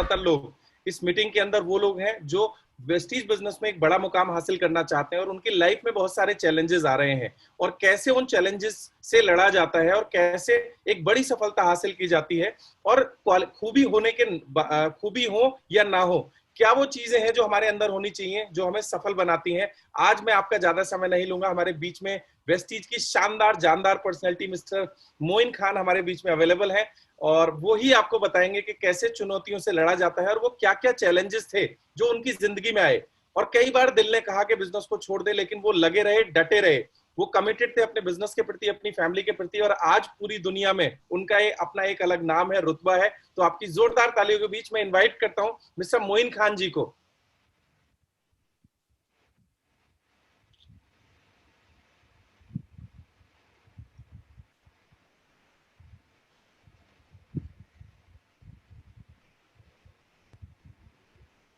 ज्यादातर लोग इस मीटिंग के अंदर वो लोग हैं जो वेस्टीज बिजनेस में एक बड़ा मुकाम हासिल करना चाहते हैं और उनकी लाइफ में बहुत सारे चैलेंजेस आ रहे हैं और कैसे उन चैलेंजेस से लड़ा जाता है और कैसे एक बड़ी सफलता हासिल की जाती है और खूबी हो या ना हो, क्या वो चीजें हैं जो हमारे अंदर होनी चाहिए जो हमें सफल बनाती हैं। आज मैं आपका ज्यादा समय नहीं लूंगा, हमारे बीच में वेस्टीज की शानदार जानदार पर्सनैलिटी मिस्टर मोइन खान हमारे बीच में अवेलेबल है और वो ही आपको बताएंगे कि कैसे चुनौतियों से लड़ा जाता है और वो क्या क्या चैलेंजेस थे जो उनकी जिंदगी में आए। और कई बार दिल ने कहा कि बिजनेस को छोड़ दे, लेकिन वो लगे रहे, डटे रहे, वो कमिटेड थे अपने बिजनेस के प्रति, अपनी फैमिली के प्रति, और आज पूरी दुनिया में उनका अपना एक अलग नाम है, रुतबा है। तो आपकी जोरदार तालियों के बीच में इनवाइट करता हूं मिस्टर मोइन खान जी को।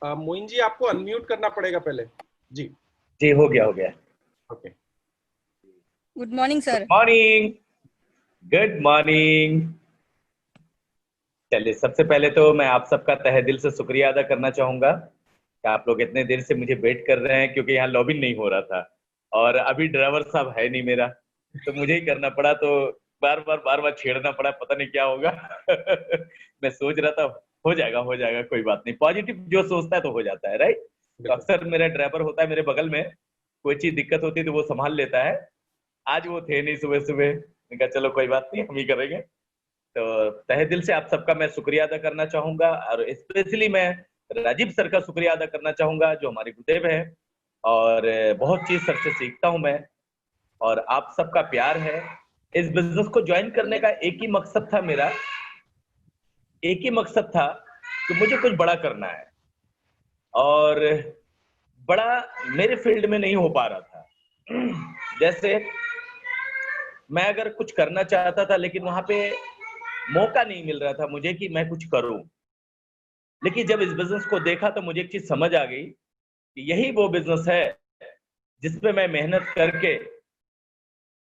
मोइन जी, आपको अनम्यूट करना पड़ेगा पहले। जी जी, हो गया। Okay. Good morning sir. Morning, good morning. चलिए, सबसे पहले तो मैं आप सबका तहे दिल से शुक्रिया अदा करना चाहूंगा कि आप लोग इतने देर से मुझे वेट कर रहे हैं, क्योंकि यहाँ लॉबिन नहीं हो रहा था और अभी ड्राइवर साहब है नहीं मेरा, तो मुझे ही करना पड़ा, तो बार बार छेड़ना पड़ा, पता नहीं क्या होगा। मैं सोच रहा था हो जाएगा, कोई बात नहीं। पॉजिटिव जो सोचता है तो हो जाता है, राइट। तो अक्सर मेरा ड्राइवर होता है मेरे बगल में, कोई चीज दिक्कत होती है तो वो संभाल लेता है। आज वो थे नहीं, सुबह कहा चलो कोई बात नहीं, हम ही करेंगे। तो तहे दिल से आप सबका मैं शुक्रिया अदा करना चाहूंगा और स्पेशली मैं राजीव सर का शुक्रिया अदा करना चाहूंगा जो हमारे गुरुदेव हैं, और बहुत चीज सर से सीखता हूं मैं, और आप सबका प्यार है। इस बिजनेस को ज्वाइन करने का एक ही मकसद था कि मुझे कुछ बड़ा करना है, और बड़ा मेरे फील्ड में नहीं हो पा रहा था। जैसे मैं अगर कुछ करना चाहता था लेकिन वहां पे मौका नहीं मिल रहा था मुझे कि मैं कुछ करूं। लेकिन जब इस बिजनेस को देखा तो मुझे एक चीज समझ आ गई कि यही वो बिजनेस है जिसपे मैं मेहनत करके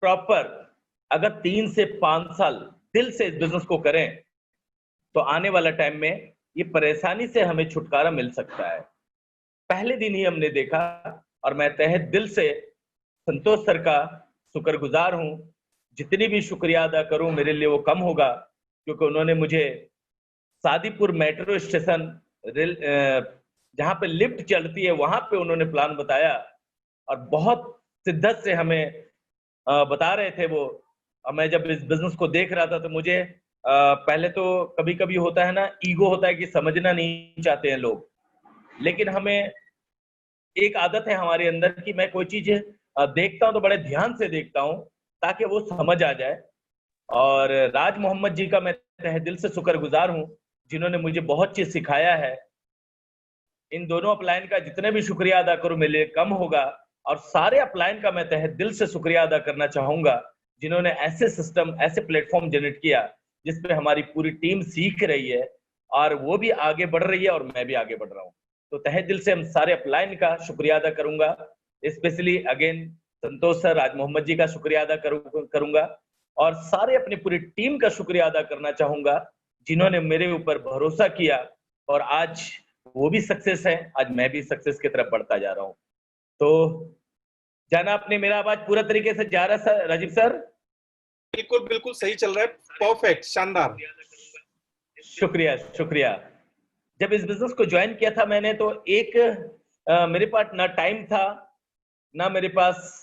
प्रॉपर अगर 3 से 5 साल दिल से इस बिजनेस को करें तो आने वाला टाइम में ये परेशानी से हमें छुटकारा मिल सकता है। पहले दिन ही हमने देखा, और मैं तहे दिल से संतोष सर का शुक्रगुजार हूं। जितनी भी शुक्रिया अदा करूं मेरे लिए वो कम होगा, क्योंकि उन्होंने मुझे सादीपुर मेट्रो स्टेशन जहां पे लिफ्ट चलती है वहां पे उन्होंने प्लान बताया और बहुत शिद्दत से हमें बता रहे थे वो। मैं जब इस बिजनेस को देख रहा था तो मुझे पहले तो कभी कभी होता है ना, ईगो होता है कि समझना नहीं चाहते हैं लोग, लेकिन हमें एक आदत है हमारे अंदर कि मैं कोई चीज देखता हूं तो बड़े ध्यान से देखता हूं ताकि वो समझ आ जाए। और राज मोहम्मद जी का मैं तहे दिल से शुक्रगुजार हूं जिन्होंने मुझे बहुत चीज सिखाया है। इन दोनों अपलाइन का जितने भी शुक्रिया अदा करूं मेरे लिए कम होगा, और सारे अपलाइन का मैं तहे दिल से शुक्रिया अदा करना चाहूंगा जिन्होंने ऐसे सिस्टम, ऐसे प्लेटफॉर्म जनरेट किया जिसपे हमारी पूरी टीम सीख रही है और वो भी आगे बढ़ रही है और मैं भी आगे बढ़ रहा हूँ। तो तहे दिल से हम सारे अपलाइन का शुक्रिया अदा करूंगा। स्पेशली अगेन संतोष सर, राज मोहम्मद जी का शुक्रिया अदा करूंगा, और सारे अपनी पूरी टीम का शुक्रिया अदा करना चाहूंगा जिन्होंने मेरे ऊपर भरोसा किया, और आज वो भी सक्सेस है, आज मैं भी सक्सेस की तरफ बढ़ता जा रहा हूँ। तो जाना आपने, मेरा आवाज पूरा तरीके से जा रहा है सर, राजीव सर? बिल्कुल बिल्कुल सही चल रहा है, परफेक्ट, शानदार। शुक्रिया। जब इस बिजनेस को ज्वाइन किया था मैंने तो मेरे पास ना टाइम था, ना मेरे पास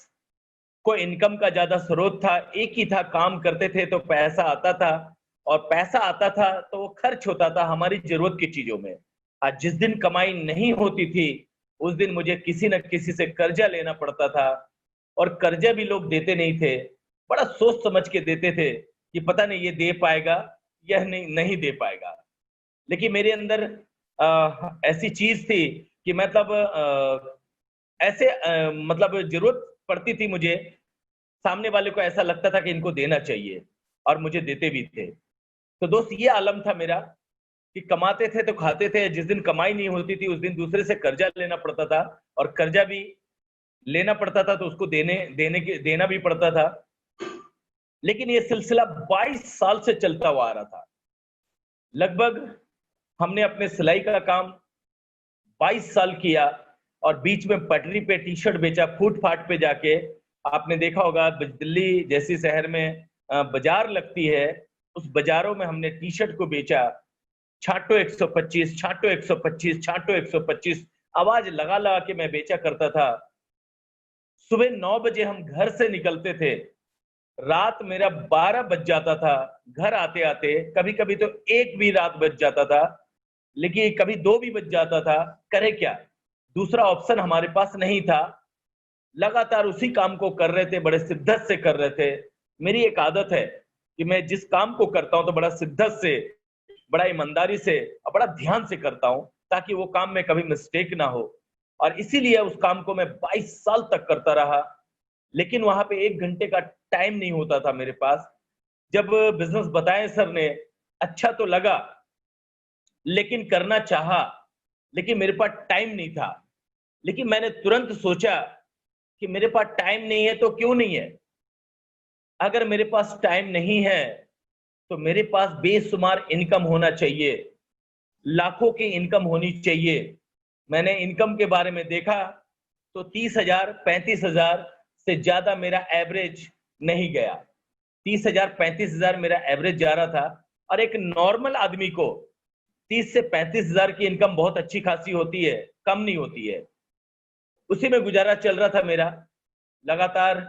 कोई इनकम का ज्यादा स्रोत था। एक ही था, काम करते थे तो पैसा आता था, और पैसा आता था तो वो खर्च होता था हमारी जरूरत की चीजों में। आज जिस दिन कमाई नहीं होती थी उस दिन मुझे किसी न किसी से कर्जा लेना पड़ता था, और कर्जा भी लोग देते नहीं थे, बड़ा सोच समझ के देते थे कि पता नहीं ये दे पाएगा या नहीं दे पाएगा। लेकिन मेरे अंदर ऐसी चीज थी कि मतलब मतलब जरूरत पड़ती थी मुझे, सामने वाले को ऐसा लगता था कि इनको देना चाहिए, और मुझे देते भी थे। तो दोस्त, ये आलम था मेरा कि कमाते थे तो खाते थे, जिस दिन कमाई नहीं होती थी उस दिन दूसरे से कर्जा लेना पड़ता था, और कर्जा भी लेना पड़ता था तो उसको देना भी पड़ता था। लेकिन ये सिलसिला 22 साल से चलता हुआ आ रहा था। लगभग हमने अपने सिलाई का काम 22 साल किया और बीच में पटरी पे टी शर्ट बेचा, फुटपाथ पे जाके। आपने देखा होगा दिल्ली जैसी शहर में बाजार लगती है, उस बाजारों में हमने टी शर्ट को बेचा। छाटो 125, छाटो 125, छाटो 125 आवाज लगा लगा के मैं बेचा करता था। सुबह 9 बजे हम घर से निकलते थे, रात मेरा 12 बज जाता था घर आते आते। कभी कभी तो 1 भी रात बज जाता था, लेकिन कभी 2 भी बज जाता था। करे क्या, दूसरा ऑप्शन हमारे पास नहीं था। लगातार उसी काम को कर रहे थे, बड़े शिद्दत से कर रहे थे। मेरी एक आदत है कि मैं जिस काम को करता हूं तो बड़ा शिद्दत से, बड़ा ईमानदारी से और बड़ा ध्यान से करता हूं, ताकि वो काम में कभी मिस्टेक ना हो। और इसीलिए उस काम को मैं 22 साल तक करता रहा। लेकिन वहां पे 1 घंटे का टाइम नहीं होता था मेरे पास। जब बिजनेस बताए सर ने, अच्छा तो लगा, लेकिन करना चाहा, लेकिन मेरे पास टाइम नहीं था। लेकिन मैंने तुरंत सोचा कि मेरे पास टाइम नहीं है तो क्यों नहीं है। अगर मेरे पास टाइम नहीं है तो मेरे पास बेशुमार इनकम होना चाहिए, लाखों की इनकम होनी चाहिए। मैंने इनकम के बारे में देखा तो 30,000 35,000 से ज्यादा मेरा एवरेज नहीं गया। 30,000 35,000 मेरा एवरेज जा रहा था। और एक नॉर्मल आदमी को 30 से 35,000 की इनकम बहुत अच्छी खासी होती है, कम नहीं होती है। उसी में गुजारा चल रहा था मेरा। लगातार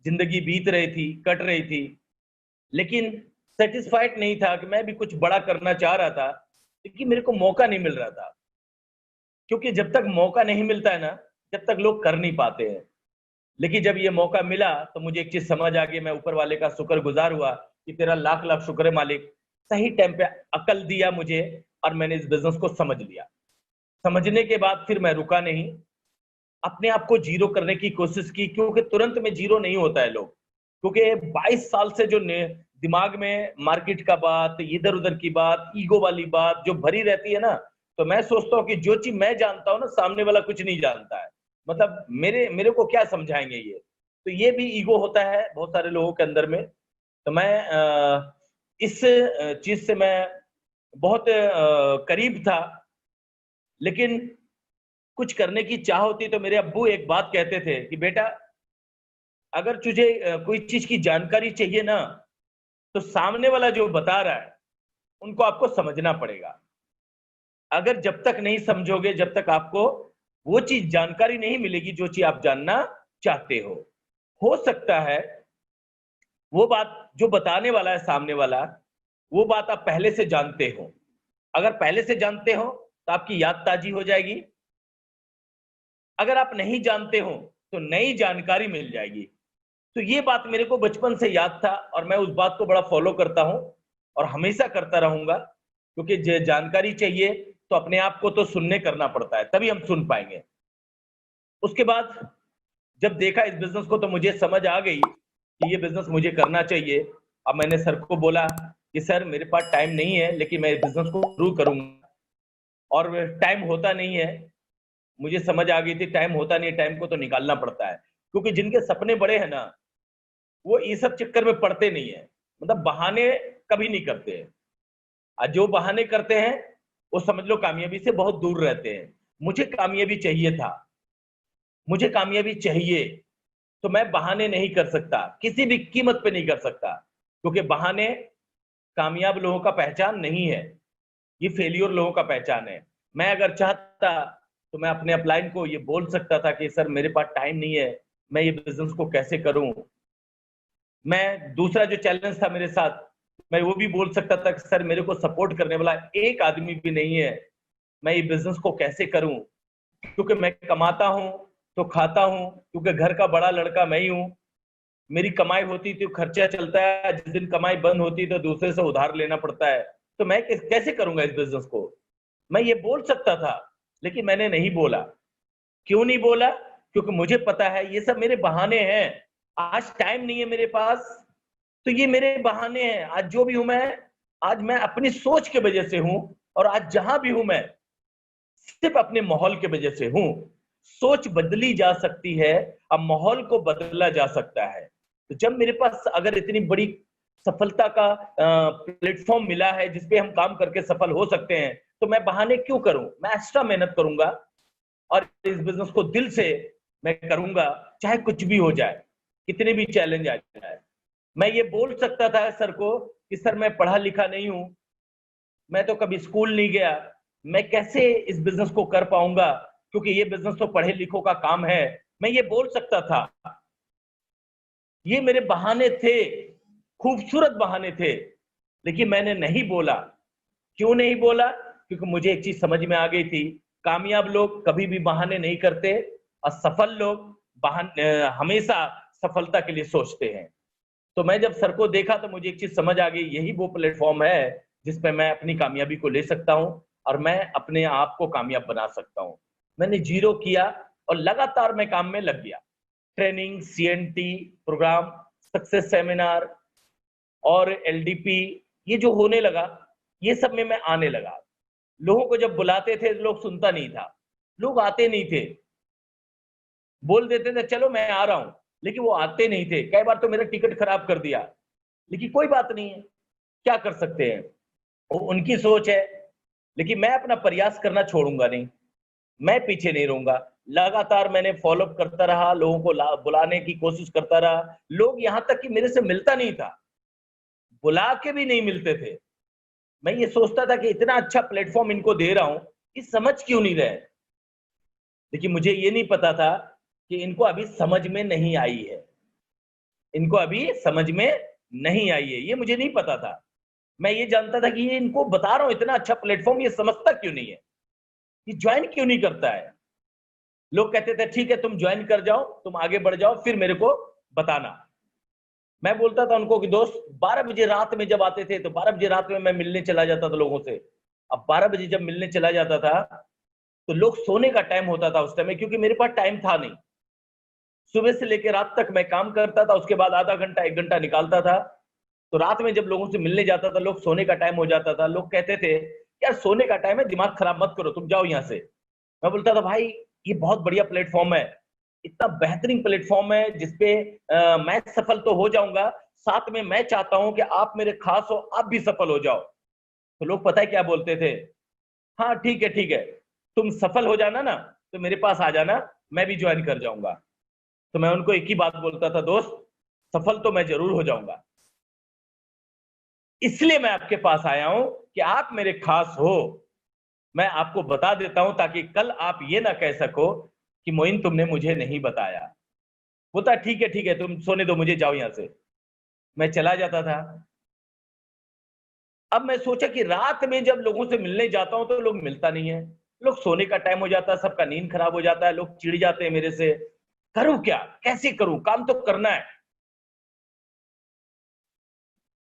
जिंदगी बीत रही थी, कट रही थी, लेकिन सेटिस्फाइड नहीं था कि मैं भी कुछ बड़ा करना चाह रहा था, लेकिन मेरे को मौका नहीं मिल रहा था। क्योंकि जब तक मौका नहीं मिलता है ना, जब तक लोग कर नहीं पाते हैं। लेकिन जब ये मौका मिला तो मुझे एक चीज समझ आ गई। मैं ऊपर वाले का शुक्रगुजार हुआ कि तेरा लाख लाख शुक्र है मालिक, सही टाइम पे अकल दिया मुझे और मैंने इस बिजनेस को समझ लिया। समझने के बाद फिर मैं रुका नहीं, अपने आप को जीरो करने की कोशिश की। क्योंकि तुरंत में जीरो नहीं होता है लोग, क्योंकि 22 साल से जो दिमाग में मार्केट का बात, इधर उधर की बात, ईगो वाली बात जो भरी रहती है ना, तो मैं सोचता हूँ कि जो चीज मैं जानता हूँ ना, सामने वाला कुछ नहीं जानता है। मतलब मेरे को क्या समझाएंगे ये। तो ये भी ईगो होता है बहुत सारे लोगों के अंदर में। तो मैं इस चीज से मैं बहुत करीब था, लेकिन कुछ करने की चाह होती। तो मेरे अब्बू एक बात कहते थे कि बेटा, अगर तुझे कोई चीज की जानकारी चाहिए ना, तो सामने वाला जो बता रहा है उनको आपको समझना पड़ेगा। अगर जब तक नहीं समझोगे, जब तक आपको वो चीज जानकारी नहीं मिलेगी जो चीज आप जानना चाहते हो सकता है वो बात जो बताने वाला है सामने वाला, वो बात आप पहले से जानते हो। अगर पहले से जानते हो तो आपकी याद ताजी हो जाएगी। अगर आप नहीं जानते हो तो नई जानकारी मिल जाएगी। तो ये बात मेरे को बचपन से याद था और मैं उस बात को बड़ा फॉलो करता हूं और हमेशा करता रहूंगा। क्योंकि जानकारी चाहिए तो अपने आप को तो सुनने करना पड़ता है, तभी हम सुन पाएंगे। उसके बाद जब देखा इस बिजनेस को तो मुझे समझ आ गई कि ये बिजनेस मुझे करना चाहिए। अब मैंने सर को बोला कि सर मेरे पास टाइम नहीं है, लेकिन मैं इस बिजनेस को शुरू करूंगा। और टाइम होता नहीं है, मुझे समझ आ गई थी टाइम होता नहीं, टाइम को तो निकालना पड़ता है। क्योंकि जिनके सपने बड़े हैं ना, वो ये सब चक्कर में पड़ते नहीं है, मतलब बहाने कभी नहीं करते हैं। और जो बहाने करते हैं वो समझ लो कामयाबी से बहुत दूर रहते हैं। मुझे कामयाबी चाहिए था, मुझे कामयाबी चाहिए, तो मैं बहाने नहीं कर सकता, किसी भी कीमत पे नहीं कर सकता। क्योंकि बहाने कामयाब लोगों का पहचान नहीं है, ये फेलियर लोगों का पहचान है। मैं अगर चाहता तो मैं अपने अपलाइन को ये बोल सकता था कि सर मेरे पास टाइम नहीं है, मैं ये बिजनेस को कैसे करूं। मैं दूसरा जो चैलेंज था मेरे साथ, मैं वो भी बोल सकता था कि सर मेरे को सपोर्ट करने वाला एक आदमी भी नहीं है, मैं ये बिजनेस को कैसे करूं। क्योंकि मैं कमाता हूं तो खाता हूं, क्योंकि घर का बड़ा लड़का मैं ही हूं। मेरी कमाई होती तो खर्चा चलता है, जिस दिन कमाई बंद होती तो दूसरे से उधार लेना पड़ता है। तो मैं कैसे करूंगा इस बिजनेस को। मैं ये बोल सकता था, लेकिन मैंने नहीं बोला। क्यों नहीं बोला? क्योंकि मुझे पता है ये सब मेरे बहाने हैं। आज टाइम नहीं है मेरे पास तो ये मेरे बहाने हैं। आज जो भी हूं मैं, आज मैं अपनी सोच के वजह से हूं, और आज जहां भी हूं मैं सिर्फ अपने माहौल के वजह से हूं। सोच बदली जा सकती है, अब माहौल को बदला जा सकता है। तो जब मेरे पास अगर इतनी बड़ी सफलता का प्लेटफॉर्म मिला है जिसपे हम काम करके सफल हो सकते हैं, तो मैं बहाने क्यों करूं? मैं एक्स्ट्रा मेहनत करूंगा और इस बिजनेस को दिल से मैं करूंगा, चाहे कुछ भी हो जाए, कितने भी चैलेंज आ जाए। मैं ये बोल सकता था सर को कि सर मैं पढ़ा लिखा नहीं हूं, मैं तो कभी स्कूल नहीं गया, मैं कैसे इस बिजनेस को कर पाऊंगा, क्योंकि ये बिजनेस तो पढ़े लिखों का काम है। मैं ये बोल सकता था। ये मेरे बहाने थे, खूबसूरत बहाने थे, लेकिन मैंने नहीं बोला। क्यों नहीं बोला? क्योंकि मुझे एक चीज समझ में आ गई थी, कामयाब लोग कभी भी बहाने नहीं करते और सफल लोग हमेशा सफलता के लिए सोचते हैं। तो मैं जब सर को देखा तो मुझे एक चीज समझ आ गई, यही वो प्लेटफॉर्म है जिस पे मैं अपनी कामयाबी को ले सकता हूं और मैं अपने आप को कामयाब बना सकता हूं। मैंने जीरो किया और लगातार मैं काम में लग गया। Training, CNT programme, success seminar और एलडीपी, ये जो होने लगा, ये सब में मैं आने लगा। लोगों को जब बुलाते थे लोग सुनता नहीं था, लोग आते नहीं थे, बोल देते थे चलो मैं आ रहा हूं, लेकिन वो आते नहीं थे। कई बार तो मेरा टिकट खराब कर दिया, लेकिन कोई बात नहीं है, क्या कर सकते हैं, वो उनकी सोच है। लेकिन मैं अपना प्रयास करना छोड़ूंगा नहीं, मैं पीछे नहीं रहूंगा। लगातार मैंने फॉलोअप करता रहा, लोगों को बुलाने की कोशिश करता रहा। लोग यहां तक कि मेरे से मिलता नहीं था, बुला के भी नहीं मिलते थे। मैं ये सोचता था कि इतना अच्छा प्लेटफॉर्म इनको दे रहा हूं, ये समझ क्यों नहीं रहे। लेकिन मुझे ये नहीं पता था कि इनको अभी समझ में नहीं आई है, इनको अभी समझ में नहीं आई है, ये मुझे नहीं पता था। मैं ये जानता था कि ये इनको बता रहा हूं इतना अच्छा प्लेटफॉर्म, ये समझता क्यों नहीं है, ये ज्वाइन क्यों नहीं करता है। लोग कहते थे ठीक है तुम ज्वाइन कर जाओ, तुम आगे बढ़ जाओ, फिर मेरे को बताना। मैं बोलता था उनको कि दोस्त 12 बजे रात में जब आते थे तो 12 बजे रात में मैं मिलने चला जाता था लोगों से। अब 12 बजे जब मिलने चला जाता था तो लोग सोने का टाइम होता था उस टाइम में, क्योंकि मेरे पास टाइम था नहीं। सुबह से लेकर रात तक मैं काम करता था, उसके बाद आधा घंटा 1 घंटा निकालता था। तो रात में जब लोगों से मिलने जाता था, लोग सोने का टाइम हो जाता था, लोग कहते थे यार सोने का टाइम है, दिमाग खराब मत करो, तुम जाओ यहाँ से। मैं बोलता था भाई ये बहुत बढ़िया प्लेटफॉर्म है, इतना बेहतरीन प्लेटफॉर्म है जिसपे मैं सफल तो हो जाऊंगा, साथ में मैं चाहता हूं कि आप मेरे खास हो, आप भी सफल हो जाओ। तो लोग पता है क्या बोलते थे, हाँ ठीक है, तुम सफल हो जाना ना तो मेरे पास आ जाना, मैं भी ज्वाइन कर जाऊंगा। तो मैं उनको एक ही बात बोलता था, दोस्त सफल तो मैं जरूर हो जाऊंगा, इसलिए मैं आपके पास आया हूं कि आप मेरे खास हो। मैं आपको बता देता हूं ताकि कल आप ये ना कह सको कि मोइन तुमने मुझे नहीं बताया। बोलता ठीक है तुम सोने दो मुझे, जाओ यहां से। मैं चला जाता था। अब मैं सोचा कि रात में जब लोगों से मिलने जाता हूं तो लोग मिलता नहीं है, लोग सोने का टाइम हो जाता है, सबका नींद खराब हो जाता है, लोग चिढ़ जाते हैं मेरे से। करूं क्या, कैसे करूं, काम तो करना है।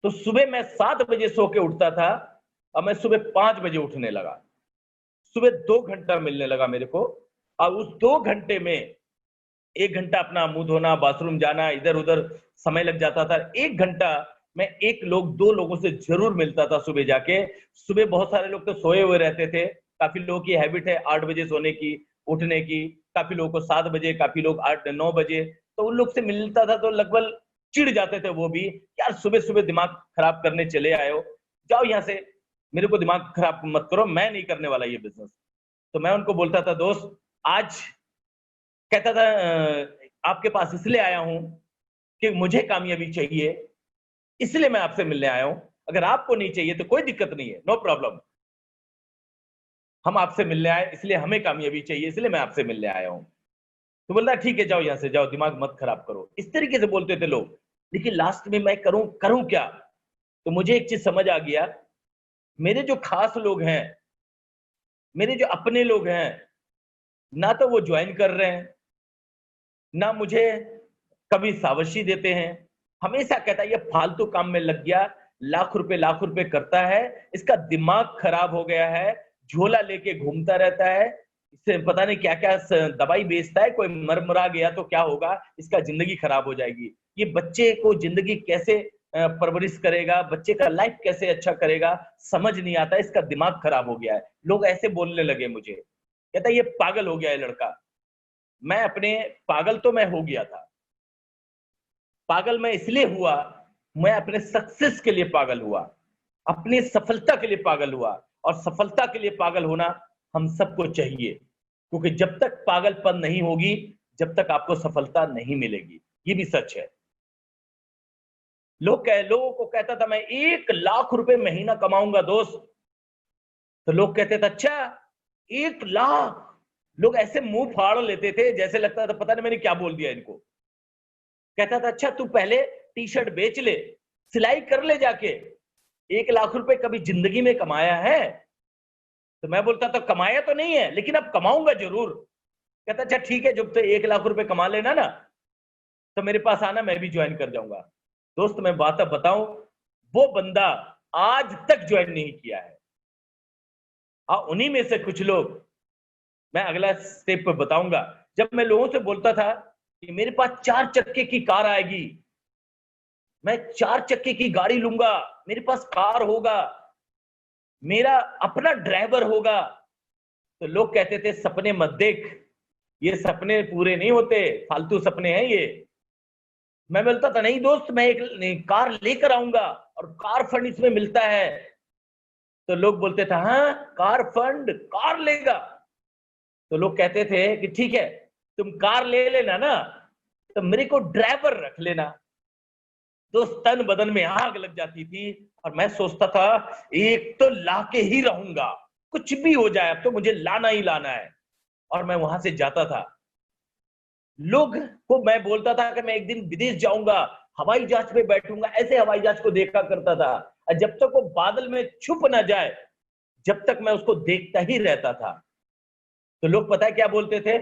तो सुबह मैं 7 बजे सो के उठता था, अब मैं सुबह 5 बजे उठने लगा। सुबह 2 घंटा मिलने लगा मेरे को, और उस 2 घंटे में 1 घंटा अपना मुंह धोना, बाथरूम जाना, इधर उधर समय लग जाता था। 1 घंटा मैं दो लोगों से जरूर मिलता था सुबह जाके। सुबह बहुत सारे लोग तो सोए हुए रहते थे, काफी लोगों की हैबिट है 8 बजे सोने की, उठने की, काफी लोगों को 7 बजे, काफी लोग 8-9 बजे। तो उन लोग से मिलता था तो लगभग चिढ़ जाते थे वो भी, यार सुबह सुबह दिमाग खराब करने चले आए हो, जाओ यहाँ से, मेरे को दिमाग खराब मत करो, मैं नहीं करने वाला ये बिजनेस। तो मैं उनको बोलता था दोस्त आज, कहता था आपके पास इसलिए आया हूं कि मुझे कामयाबी चाहिए, इसलिए मैं आपसे मिलने आया हूं। अगर आपको नहीं चाहिए तो कोई दिक्कत नहीं है, नो प्रॉब्लम। हम आपसे मिलने आए इसलिए हमें कामयाबी चाहिए, इसलिए मैं आपसे मिलने आया हूं। तो बोलता ठीक है जाओ यहां से, जाओ दिमाग मत खराब करो, इस तरीके से बोलते थे लोग। लेकिन लास्ट में मैं करूं करूं क्या? तो मुझे एक चीज समझ आ गया, मेरे जो खास लोग हैं, मेरे जो अपने लोग हैं, ना तो वो ज्वाइन कर रहे हैं, ना मुझे कभी शाबाशी देते हैं। हमेशा कहता है ये फालतू काम में लग गया, लाख रुपए करता है, इसका दिमाग खराब हो गया है, झोला लेके घूमता रहता है, इससे पता नहीं क्या क्या दवाई बेचता है, कोई मर मरा गया तो क्या होगा, इसका जिंदगी खराब हो जाएगी। ये बच्चे को जिंदगी कैसे परवरिश करेगा, बच्चे का लाइफ कैसे अच्छा करेगा, समझ नहीं आता, इसका दिमाग खराब हो गया है। लोग ऐसे बोलने लगे मुझे, कहता ये पागल हो गया है लड़का। मैं अपने पागल तो मैं हो गया था, पागल मैं इसलिए हुआ, मैं अपने सक्सेस के लिए पागल हुआ, अपनी सफलता के लिए पागल हुआ। और सफलता के लिए पागल होना हम सबको चाहिए, क्योंकि जब तक पागलपन नहीं होगी, जब तक आपको सफलता नहीं मिलेगी। ये भी सच है। लोगों को कहता था मैं 1 लाख रुपए महीना कमाऊंगा दोस्त, तो लोग कहते थे अच्छा 1 लाख। लोग ऐसे मुंह फाड़ लेते थे जैसे लगता था पता नहीं मैंने क्या बोल दिया इनको। कहता था अच्छा तू पहले टी शर्ट बेच ले, सिलाई कर ले जाके, 1 लाख रुपए कभी जिंदगी में कमाया है? तो मैं बोलता था कमाया तो नहीं है, लेकिन अब कमाऊंगा जरूर। कहता अच्छा ठीक है, जब तो 1 लाख रुपए कमा लेना ना तो मेरे पास आना, मैं भी ज्वाइन कर जाऊंगा। दोस्त मैं बात बताऊं, वो बंदा आज तक ज्वाइन नहीं किया है। उन्हीं में से कुछ लोग, मैं अगला स्टेप पे बताऊंगा। जब मैं लोगों से बोलता था कि मेरे पास 4 चक्के की कार आएगी, मैं 4 चक्के की गाड़ी लूंगा, मेरे पास कार होगा, मेरा अपना ड्राइवर होगा, तो लोग कहते थे सपने मत देख, ये सपने पूरे नहीं होते, फालतू सपने हैं ये। मैं बोलता था नहीं दोस्त, मैं एक कार लेकर आऊंगा और कार फंड इसमें मिलता है। तो लोग बोलते थे हाँ कार फंड, कार लेगा? तो लोग कहते थे कि ठीक है तुम कार ले लेना ना, तो मेरे को ड्राइवर रख लेना। तो तन बदन में आग लग जाती थी और मैं सोचता था एक तो लाके ही रहूंगा, कुछ भी हो जाए अब तो मुझे लाना ही लाना है। और मैं वहां से जाता था, लोग को मैं बोलता था कि मैं एक दिन विदेश जाऊंगा, हवाई जहाज पे बैठूंगा, ऐसे हवाई जहाज को देखा करता था। और जब तक वो बादल में छुप ना जाए, जब तक मैं उसको देखता ही रहता था। तो लोग पता है क्या बोलते थे,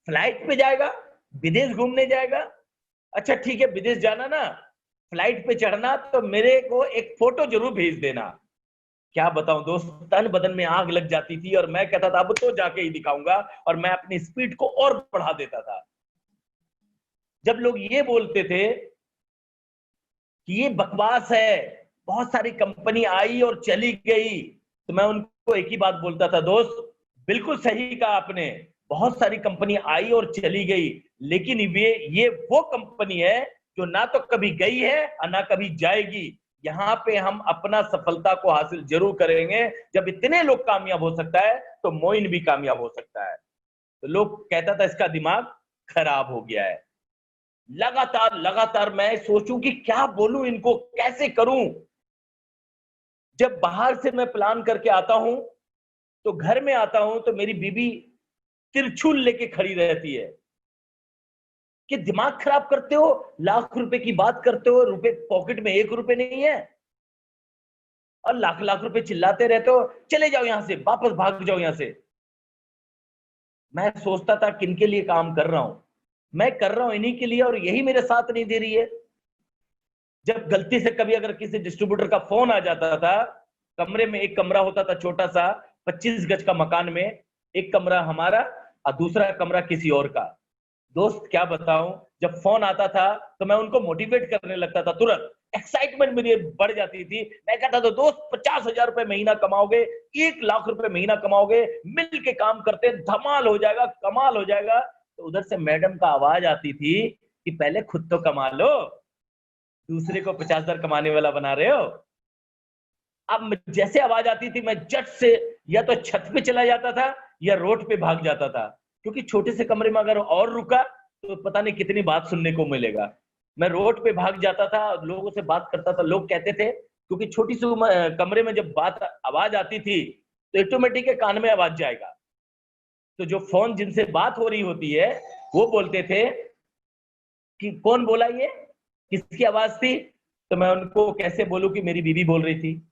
फ्लाइट पे जाएगा, विदेश घूमने जाएगा? अच्छा ठीक है विदेश जाना ना, फ्लाइट पे चढ़ना तो मेरे को एक फोटो जरूर भेज देना। क्या बताऊं दोस्त, तन बदन में आग लग जाती थी और मैं कहता था अब तो जाके ही दिखाऊंगा, और मैं अपनी स्पीड को और बढ़ा देता था। जब लोग ये बोलते थे कि ये बकवास है, बहुत सारी कंपनी आई और चली गई, तो मैं उनको एक ही बात बोलता था, दोस्त बिल्कुल सही कहा आपने, बहुत सारी कंपनी आई और चली गई, लेकिन ये वो कंपनी है जो ना तो कभी गई है और ना कभी जाएगी। यहाँ पे हम अपना सफलता को हासिल जरूर करेंगे। जब इतने लोग कामयाब हो सकता है तो मोइन भी कामयाब हो सकता है। तो लोग कहता था इसका दिमाग खराब हो गया है। लगातार लगातार मैं सोचूं कि क्या बोलूं इनको, कैसे करूं। जब बाहर से मैं प्लान करके आता हूं तो घर में आता हूं तो मेरी बीवी तिरछुल लेके खड़ी रहती है कि दिमाग खराब करते हो, लाख रुपए की बात करते हो, रुपए पॉकेट में 1 रुपए नहीं है और लाख लाख रुपए चिल्लाते रहते हो, चले जाओ यहां से, वापस भाग जाओ यहां से। मैं सोचता था किनके लिए काम कर रहा हूं, मैं कर रहा हूं इन्हीं के लिए और यही मेरे साथ नहीं दे रही है। जब गलती से कभी अगर किसी डिस्ट्रीब्यूटर का फोन आ जाता था, कमरे में एक कमरा होता था छोटा सा, 25 गज का मकान में, एक कमरा हमारा और दूसरा कमरा किसी और का। दोस्त क्या बताऊं, जब फोन आता था तो मैं उनको मोटिवेट करने लगता था, तुरंत एक्साइटमेंट मेरी बढ़ जाती थी। मैं कहता था दोस्त 50,000 रुपए महीना कमाओगे, 1 लाख रुपए महीना कमाओगे, मिल के काम करते धमाल हो जाएगा, कमाल हो जाएगा। तो उधर से मैडम का आवाज आती थी कि पहले खुद तो कमा लो, दूसरे को 50,000 कमाने वाला बना रहे हो। अब जैसे आवाज आती थी मैं झट से या तो छत पे चला जाता था या रोड पे भाग जाता था, क्योंकि छोटे से कमरे में अगर और रुका तो पता नहीं कितनी बात सुनने को मिलेगा। मैं रोड पे भाग जाता था, लोगों से बात करता था। लोग कहते थे, क्योंकि छोटी सी कमरे में जब बात आवाज आती थी तो ऑटोमेटिक के कान में आवाज जाएगा। तो जो फोन जिनसे बात हो रही होती है वो बोलते थे कि कौन बोला, ये किसकी आवाज थी? तो मैं उनको कैसे बोलूं कि मेरी बीवी बोल रही थी।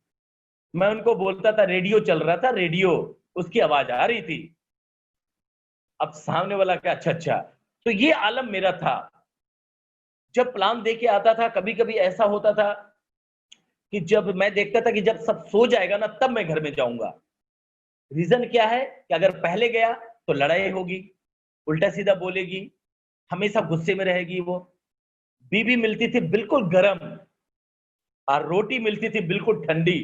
मैं उनको बोलता था रेडियो चल रहा था, रेडियो, उसकी आवाज आ रही थी। अब सामने वाला क्या, अच्छा अच्छा। तो ये आलम मेरा था। जब प्लान दे के आता था, कभी कभी ऐसा होता था कि जब मैं देखता था कि जब सब सो जाएगा ना तब मैं घर में जाऊंगा। रीजन क्या है कि अगर पहले गया तो लड़ाई होगी, उल्टा सीधा बोलेगी, हमेशा गुस्से में रहेगी वो। बीवी मिलती थी बिल्कुल गर्म और रोटी मिलती थी बिल्कुल ठंडी।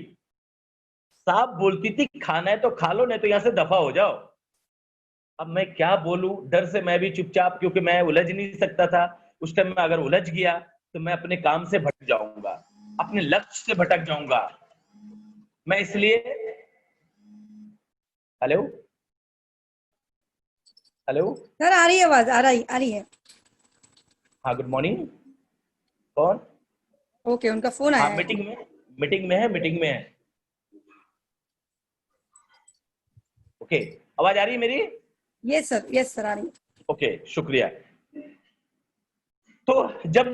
साफ बोलती थी खाना है तो खा लो, नहीं तो यहां से दफा हो जाओ। अब मैं क्या बोलूं, डर से मैं भी चुपचाप, क्योंकि मैं उलझ नहीं सकता था उस टाइम में। अगर उलझ गया तो मैं अपने काम से भटक जाऊंगा, अपने लक्ष्य से भटक जाऊंगा। मैं इसलिए हेलो हेलो। सर आ रही है आवाज, आ रही है। हाँ, गुड मॉर्निंग। कौन? ओके, उनका फोन हाँ, आया है। मीटिंग में है। ओके, आवाज आ रही है मेरी? यस सर आ रही है। ओके, शुक्रिया। तो जब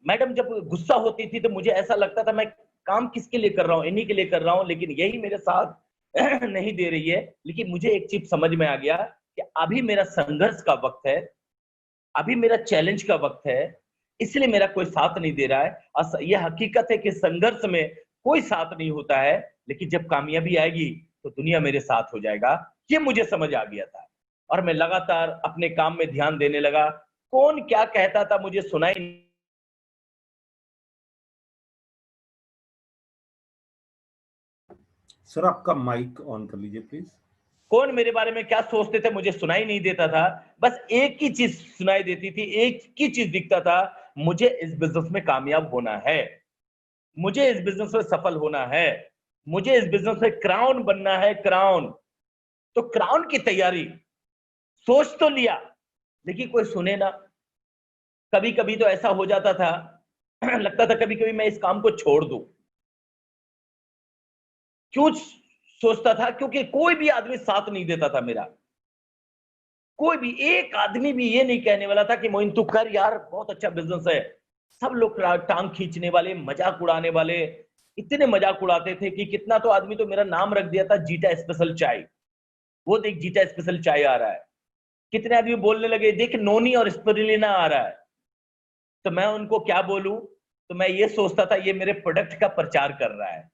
मैडम जब गुस्सा होती थी तो मुझे ऐसा लगता था मैं काम किसके लिए कर रहा हूँ, इन्हीं के लिए कर रहा हूँ, लेकिन यही मेरे साथ नहीं दे रही है। लेकिन मुझे एक चीज समझ में आ गया कि अभी मेरा संघर्ष का वक्त है, अभी मेरा चैलेंज का वक्त है, इसलिए मेरा कोई साथ नहीं दे रहा है। और यह हकीकत है कि संघर्ष में कोई साथ नहीं होता है, लेकिन जब कामयाबी आएगी तो दुनिया मेरे साथ हो जाएगा। ये मुझे समझ आ गया था और मैं लगातार अपने काम में ध्यान देने लगा। कौन क्या कहता था मुझे सुनाई नहीं। सर आपका माइक ऑन कर लीजिए प्लीज। कौन मेरे बारे में क्या सोचते थे मुझे सुनाई नहीं देता था। बस एक ही चीज सुनाई देती थी, एक ही चीज दिखता था, मुझे इस बिजनेस में कामयाब होना है, मुझे इस बिजनेस में सफल होना है, मुझे इस बिजनेस में क्राउन बनना है, क्राउन। तो क्राउन की तैयारी सोच तो लिया, लेकिन कोई सुने ना। कभी कभी तो ऐसा हो जाता था लगता था कभी कभी मैं इस काम को छोड़ दूं। क्यों सोचता था? क्योंकि कोई भी आदमी साथ नहीं देता था मेरा। कोई भी एक आदमी भी ये नहीं कहने वाला था कि मोइन तू कर यार, बहुत अच्छा बिजनेस है। सब लोग टांग खींचने वाले, मजाक उड़ाने वाले, इतने मजाक उड़ाते थे कि कितना तो आदमी तो मेरा नाम रख दिया था जीटा स्पेशल चाय। वो देख जीटा स्पेशल चाय आ रहा है। कितने आदमी बोलने लगे देख नोनी और स्पिरुलिना आ रहा है। तो मैं उनको क्या बोलूं? तो मैं ये सोचता था ये मेरे प्रोडक्ट का प्रचार कर रहा है।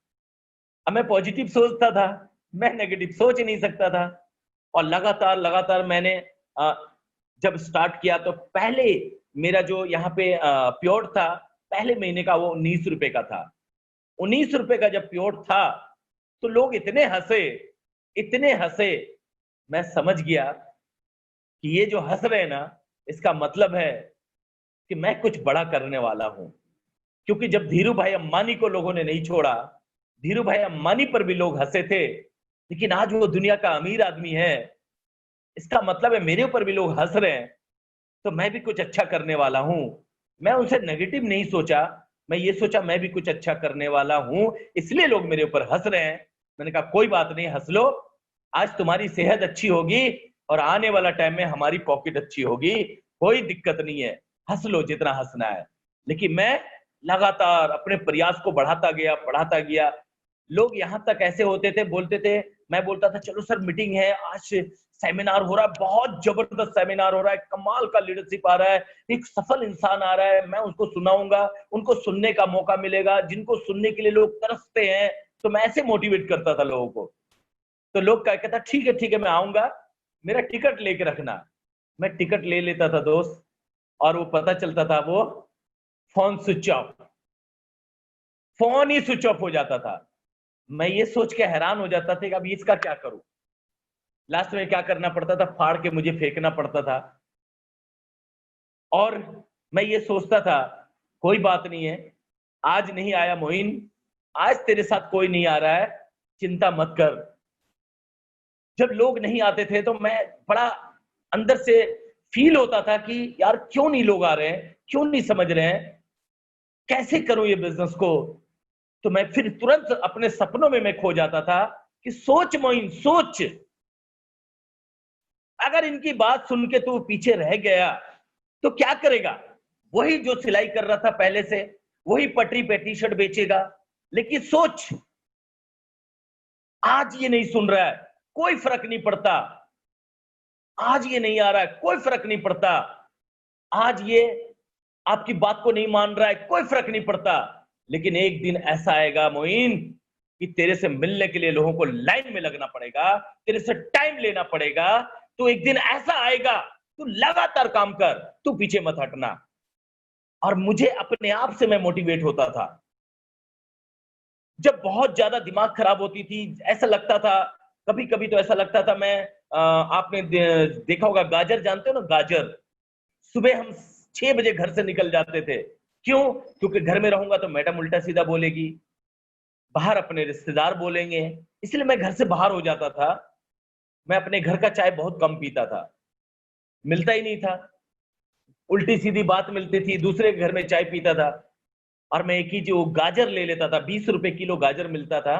अब मैं पॉजिटिव सोचता था, मैं नेगेटिव सोच ही नहीं सकता था। और लगातार लगातार मैंने जब स्टार्ट किया तो पहले मेरा जो यहाँ पे प्योर था, पहले महीने का वो 19 रुपए का था। 19 रुपए का जब प्योर था तो लोग इतने हंसे, इतने हंसे। मैं समझ गया कि ये जो हंस रहे हैं ना, इसका मतलब है कि मैं कुछ बड़ा करने वाला हूं। क्योंकि जब धीरू भाई अंबानी को लोगों ने नहीं छोड़ा, धीरू भाई अंबानी पर भी लोग हंसे थे, लेकिन आज वो दुनिया का अमीर आदमी है। इसका मतलब है मेरे ऊपर भी लोग हंस रहे हैं, तो मैं भी कुछ अच्छा करने वाला हूं। मैं उनसे नेगेटिव नहीं सोचा, मैं ये सोचा मैं भी कुछ अच्छा करने वाला हूं, इसलिए लोग मेरे ऊपर हंस रहे हैं। मैंने कहा कोई बात नहीं, हंस लो। आज तुम्हारी सेहत अच्छी होगी और आने वाला टाइम में हमारी पॉकेट अच्छी होगी, कोई दिक्कत नहीं है, हंस लो जितना हंसना है। लेकिन मैं लगातार अपने प्रयास को बढ़ाता गया। लोग यहां तक ऐसे होते थे, बोलते थे, मैं बोलता था चलो सर मीटिंग है आज, सेमिनार हो रहा है, बहुत जबरदस्त सेमिनार हो रहा है, कमाल का लीडरशिप आ रहा है, एक सफल इंसान आ रहा है, मैं उसको सुनाऊंगा, उनको सुनने का मौका मिलेगा, जिनको सुनने के लिए लोग तरसते हैं। तो मैं ऐसे मोटिवेट करता था लोगों को। तो लोग क्या कहता, ठीक है मैं आऊंगा, मेरा टिकट लेके रखना। मैं टिकट ले लेता था दोस्त, और वो पता चलता था वो फोन स्विच ऑफ, फोन ही स्विच ऑफ हो जाता था। मैं ये सोच के हैरान हो जाता था कि अब इसका क्या करूं। लास्ट में क्या करना पड़ता था, फाड़ के मुझे फेंकना पड़ता था। और मैं ये सोचता था कोई बात नहीं है, आज नहीं आया मोइन, आज तेरे साथ कोई नहीं आ रहा है, चिंता मत कर। जब लोग नहीं आते थे तो मैं बड़ा अंदर से फील होता था कि यार क्यों नहीं लोग आ रहे हैं, क्यों नहीं समझ रहे हैं, कैसे करूं ये बिजनेस को। तो मैं फिर तुरंत अपने सपनों में मैं खो जाता था कि सोच मोइन सोच, अगर इनकी बात सुन के तू पीछे रह गया तो क्या करेगा। वही जो सिलाई कर रहा था पहले से, वही पटरी पे टी शर्ट बेचेगा। लेकिन सोच, आज ये नहीं सुन रहा है, कोई फर्क नहीं पड़ता। आज ये नहीं आ रहा है, कोई फर्क नहीं पड़ता। आज ये आपकी बात को नहीं मान रहा है, कोई फर्क नहीं पड़ता। लेकिन एक दिन ऐसा आएगा मोइन कि तेरे से मिलने के लिए लोगों को लाइन में लगना पड़ेगा, तेरे से टाइम लेना पड़ेगा। तो एक दिन ऐसा आएगा, तू लगातार काम कर, तू पीछे मत हटना। और मुझे अपने आप से मैं मोटिवेट होता था। जब बहुत ज्यादा दिमाग खराब होती थी, ऐसा लगता था, कभी कभी तो ऐसा लगता था मैं आपने देखा होगा गाजर, जानते हो ना गाजर। सुबह हम 6 बजे घर से निकल जाते थे। क्यों? क्योंकि घर में रहूंगा तो मैडम उल्टा सीधा बोलेगी, बाहर अपने रिश्तेदार बोलेंगे, इसलिए मैं घर से बाहर हो जाता था। मैं अपने घर का चाय बहुत कम पीता था, मिलता ही नहीं था। उल्टी सीधी बात मिलती थी, दूसरे के घर में चाय पीता था। और मैं एक ही जो गाजर ले लेता था, 20 रुपए किलो गाजर मिलता था,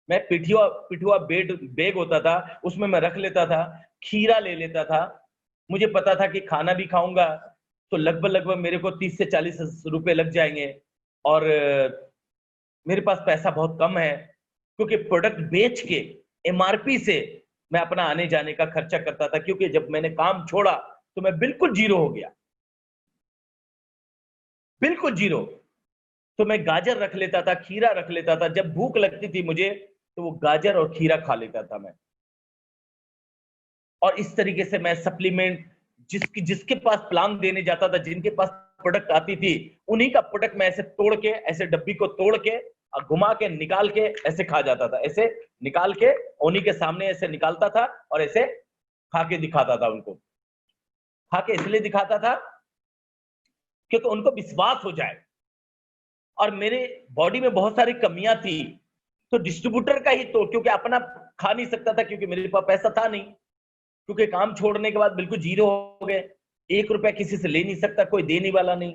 मैं पिठुआ पिठुआ बेग होता था, उसमें मैं रख लेता था। खीरा ले लेता था। मुझे पता था कि खाना भी खाऊंगा तो लगभग लगभग मेरे को 30 से 40 रुपए लग जाएंगे। और मेरे पास पैसा बहुत कम है, क्योंकि प्रोडक्ट बेच के एमआरपी से मैं अपना आने जाने का खर्चा करता था। क्योंकि जब मैंने काम छोड़ा तो मैं बिल्कुल जीरो हो गया, बिल्कुल जीरो। तो मैं गाजर रख लेता था, खीरा रख लेता था। जब भूख लगती थी मुझे तो वो गाजर और खीरा खा लेता था मैं। और इस तरीके से मैं सप्लीमेंट, जिसके पास प्लान देने जाता था, जिनके पास प्रोडक्ट आती थी, उन्हीं का प्रोडक्ट मैं ऐसे तोड़ के, ऐसे डब्बी को तोड़ के और घुमा के निकाल के ऐसे खा जाता था। ऐसे निकाल के उन्हीं के सामने ऐसे निकालता था और ऐसे खा के दिखाता था उनको। खा के इसलिए दिखाता था क्योंकि उनको विश्वास हो जाए। और मेरे बॉडी में बहुत सारी कमियां थी, तो डिस्ट्रीब्यूटर का ही, तो क्योंकि अपना खा नहीं सकता था, क्योंकि मेरे पास पैसा था नहीं। क्योंकि काम छोड़ने के बाद बिल्कुल जीरो हो गए, 1 रुपया किसी से ले नहीं सकता, कोई देने वाला नहीं।